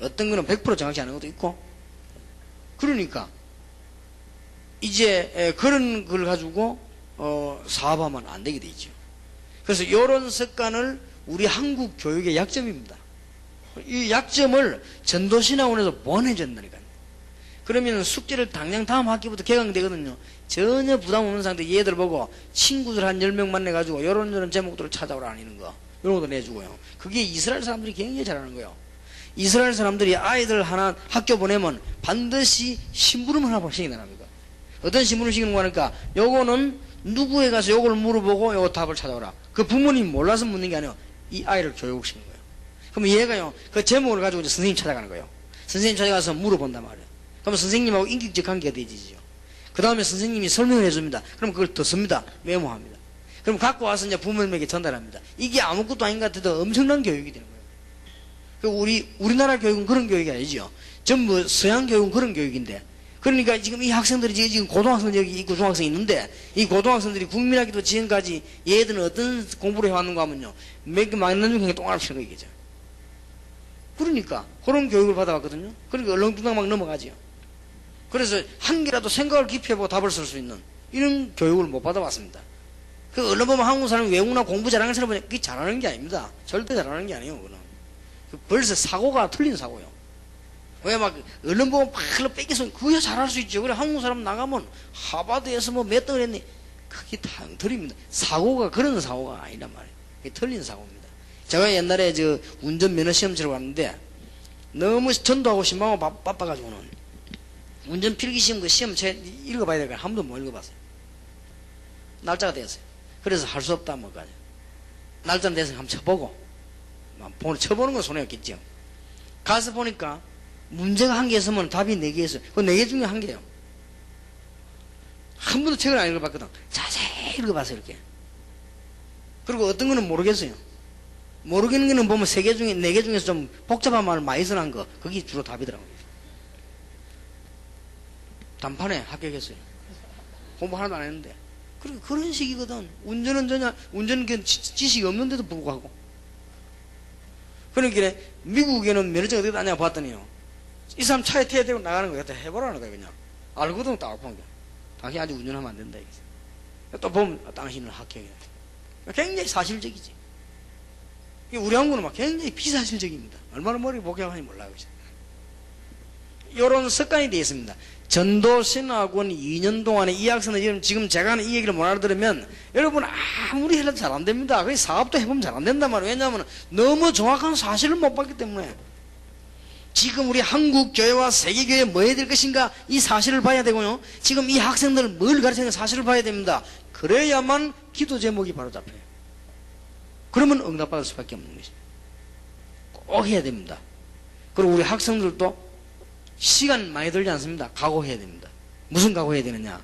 어떤 거는 100% 정확치 않은 것도 있고. 그러니까 이제 그런 걸 가지고 사업하면 안 되게 돼 있죠. 그래서 이런 습관을 우리 한국 교육의 약점입니다. 이 약점을 전도신학원에서 보내준다니까요. 그러면 숙제를 당장 다음 학기부터 개강되거든요. 전혀 부담 없는 상태 얘들 보고 친구들 한 10명 만나가지고 요런 제목들을 찾아오라 하는 거 이런 것도 내주고요. 그게 이스라엘 사람들이 굉장히 잘하는 거예요. 이스라엘 사람들이 아이들 하나 학교 보내면 반드시 심부름 하나 시킨다랍니다. 어떤 심부름 시키는 거 하니까 요거는 누구에 가서 요걸 물어보고 요거 답을 찾아오라. 그 부모님이 몰라서 묻는 게 아니에요. 이 아이를 교육시키는 거예요. 그럼 얘가요 그 제목을 가지고 이제 선생님 찾아가는 거예요. 선생님 찾아가서 물어본단 말이에요. 그러면 선생님하고 인격적 관계가 되지죠. 그 다음에 선생님이 설명을 해줍니다. 그럼 그걸 듣습니다. 메모합니다. 그럼 갖고 와서 이제 부모님에게 전달합니다. 이게 아무것도 아닌 것 같아도 엄청난 교육이 되는 거예요. 우리나라 교육은 그런 교육이 아니죠. 전부 서양 교육은 그런 교육인데. 그러니까 지금 이 학생들이 지금 고등학생 여기 있고 중학생이 있는데 이 고등학생들이 국민학기도 지금까지 얘들은 어떤 공부를 해왔는가 하면요. 몇 개 맞는 중에 똥알치는 거겠죠. 그러니까 그런 교육을 받아왔거든요. 그러니까 얼렁뚱땅 막 넘어가지요. 그래서 한 개라도 생각을 깊이 해보고 답을 쓸 수 있는 이런 교육을 못 받아왔습니다. 그 얼른 보면 한국 사람이 외국나 공부 잘하는 사람 보면 그게 잘하는 게 아닙니다. 절대 잘하는 게 아니에요. 그거는 벌써 사고가 틀린 사고예요. 왜 막 얼른 보면 막 뺏겨서 그게 잘할 수 있죠. 그래 한국 사람 나가면 하버드에서 뭐 몇 등을 했니? 그게 다 틀립니다. 사고가 그런 사고가 아니란 말이에요. 그게 틀린 사고입니다. 제가 옛날에 저 운전면허 시험 치러 갔는데 너무 전도하고 신방하고 바빠가지고는 운전 필기시험 그 시험 읽어봐야 될까 한 번도 못 읽어봤어요. 날짜가 됐어요. 그래서 할 수 없다 뭐까지 날짜 돼서 한번 쳐보고 쳐보는 건 손해였겠죠. 가서 보니까 문제가 한 개 있으면 답이 4개 있어요. 그 4개 중에 한 개예요. 한 번도 책을 안 읽어봤거든. 자세히 읽어봤어요 이렇게. 그리고 어떤 거는 모르겠어요. 모르겠는 거는 보면 3개 중에 4개 중에서 좀 복잡한 말을 많이 써놓은 거 그게 주로 답이더라고요. 단판에 합격했어요. 공부 하나도 안 했는데. 그리고 그런 식이거든. 운전은 지식이 없는데도 불구하고. 그러니까 미국에는 면허증 어떻게 따냐 봤더니요. 이 사람 차에 태워 대고 나가는 거야. 해보라는 거야 그냥. 알고도 딱 보는 거야. 당신 아직 운전하면 안 된다. 또 보면 당신은 합격이야. 굉장히 사실적이지. 우리 한국은 막 굉장히 비사실적입니다. 얼마나 머리 복잡하니 몰라요. 이런 습관이 되어 있습니다. 전도신학원 2년 동안에 이 학생은 지금 제가 하는 이 얘기를 못 알아들으면 여러분 아무리 해도 잘 안 됩니다. 그 사업도 해보면 잘 안 된단 말이에요. 왜냐하면 너무 정확한 사실을 못 봤기 때문에. 지금 우리 한국 교회와 세계 교회 뭐 해야 될 것인가 이 사실을 봐야 되고요. 지금 이 학생들 뭘 가르치는 사실을 봐야 됩니다. 그래야만 기도 제목이 바로 잡혀요. 그러면 응답받을 수밖에 없는 것입니다. 꼭 해야 됩니다. 그리고 우리 학생들도 시간 많이 들지 않습니다. 각오해야 됩니다. 무슨 각오해야 되느냐?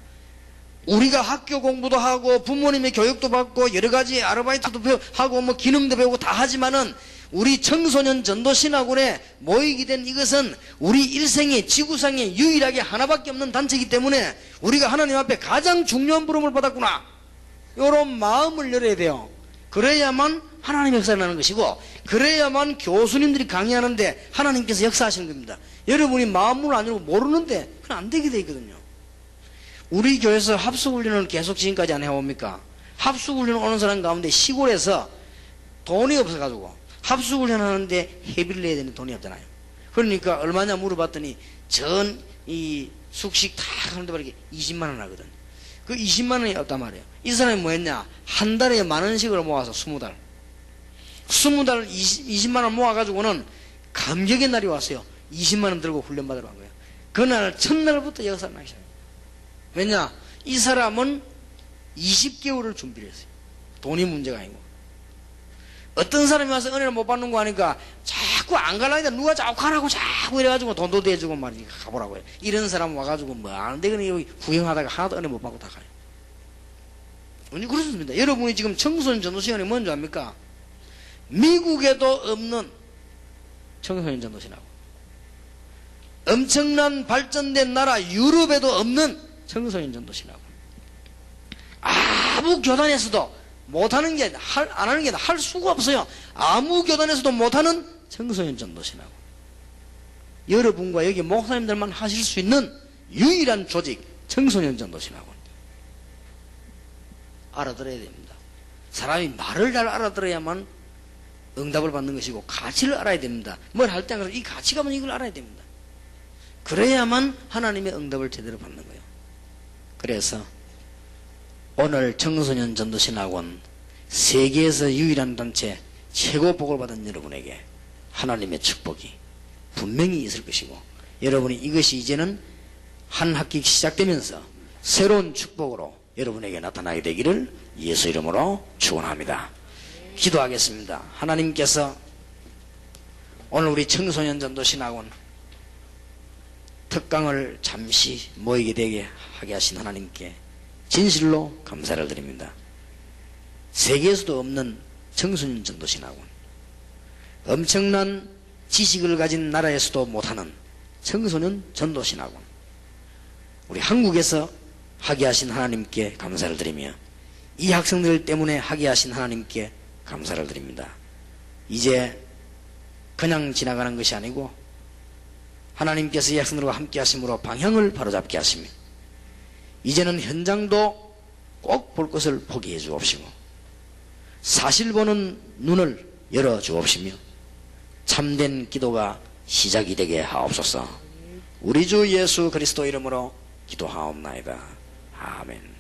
우리가 학교 공부도 하고 부모님의 교육도 받고 여러 가지 아르바이트도 하고 뭐 기능도 배우고 다 하지만은 우리 청소년 전도신학원에 모이게 된 이것은 우리 일생의 지구상에 유일하게 하나밖에 없는 단체이기 때문에 우리가 하나님 앞에 가장 중요한 부름을 받았구나. 이런 마음을 열어야 돼요. 그래야만 하나님 역사를 것이고 그래야만 교수님들이 강의하는데 하나님께서 역사하시는 겁니다. 여러분이 마음을 안 열고 모르는데 그건 안 되게 돼 있거든요. 우리 교회에서 합숙훈련을 계속 지금까지 안 해옵니까? 합숙훈련 오는 사람 가운데 시골에서 돈이 없어가지고 합숙훈련 하는데 회비를 내야 되는 돈이 없잖아요. 그러니까 얼마냐 물어봤더니 이 숙식 다 하는데 말이게 20만 원 하거든. 그 20만 원이 없단 말이에요. 이 사람이 뭐 했냐? 한 달에 10,000원씩을 모아서 20달 20만 원 모아가지고는 감격의 날이 왔어요. 20만 원 들고 훈련 받으러 간 거예요. 그날 첫날부터 역사를 나기 시작해요. 왜냐? 이 사람은 20개월을 준비를 했어요. 돈이 문제가 아니고. 어떤 사람이 와서 은혜를 못 받는 거 하니까 자꾸 안 가려니까 누가 자꾸 가라고 자꾸 이래가지고 돈도 대주고 말이지 가보라고 해요. 이런 사람 와가지고 뭐 안 되거니 여기 구경하다가 하나도 은혜 못 받고 다 가요. 아니 그렇습니다. 여러분이 지금 청소년 전도 시간이 뭔지 압니까? 미국에도 없는 청소년 전도 시간하고 엄청난 발전된 나라 유럽에도 없는 청소년 전도 시간하고 아무 교단에서도 못하는 게, 안 하는 게 할 수가 없어요. 아무 교단에서도 못하는 청소년 전도신학원. 여러분과 여기 목사님들만 하실 수 있는 유일한 조직, 청소년 전도신학원. 알아들어야 됩니다. 사람이 말을 잘 알아들어야만 응답을 받는 것이고, 가치를 알아야 됩니다. 뭘 할 때 이 가치가 뭔지 이걸 알아야 됩니다. 그래야만 하나님의 응답을 제대로 받는 거예요. 그래서 오늘 청소년 전도신학원, 세계에서 유일한 단체, 최고 복을 받은 여러분에게 하나님의 축복이 분명히 있을 것이고, 여러분이 이것이 이제는 한 학기 시작되면서 새로운 축복으로 여러분에게 나타나게 되기를 예수 이름으로 축원합니다. 기도하겠습니다. 하나님께서 오늘 우리 청소년 전도신학원 특강을 잠시 모이게 되게 하게 하신 하나님께 진실로 감사를 드립니다. 세계에서도 없는 청소년 전도신학원, 엄청난 지식을 가진 나라에서도 못하는 청소년 전도신학원, 우리 한국에서 하게 하신 하나님께 감사를 드리며, 이 학생들 때문에 하게 하신 하나님께 감사를 드립니다. 이제 그냥 지나가는 것이 아니고 하나님께서 이 학생들과 함께 하심으로 방향을 바로잡게 하시며, 이제는 현장도 꼭 볼 것을 포기해 주옵시고, 사실 보는 눈을 열어 주옵시며, 참된 기도가 시작이 되게 하옵소서. 우리 주 예수 그리스도 이름으로 기도하옵나이다. 아멘.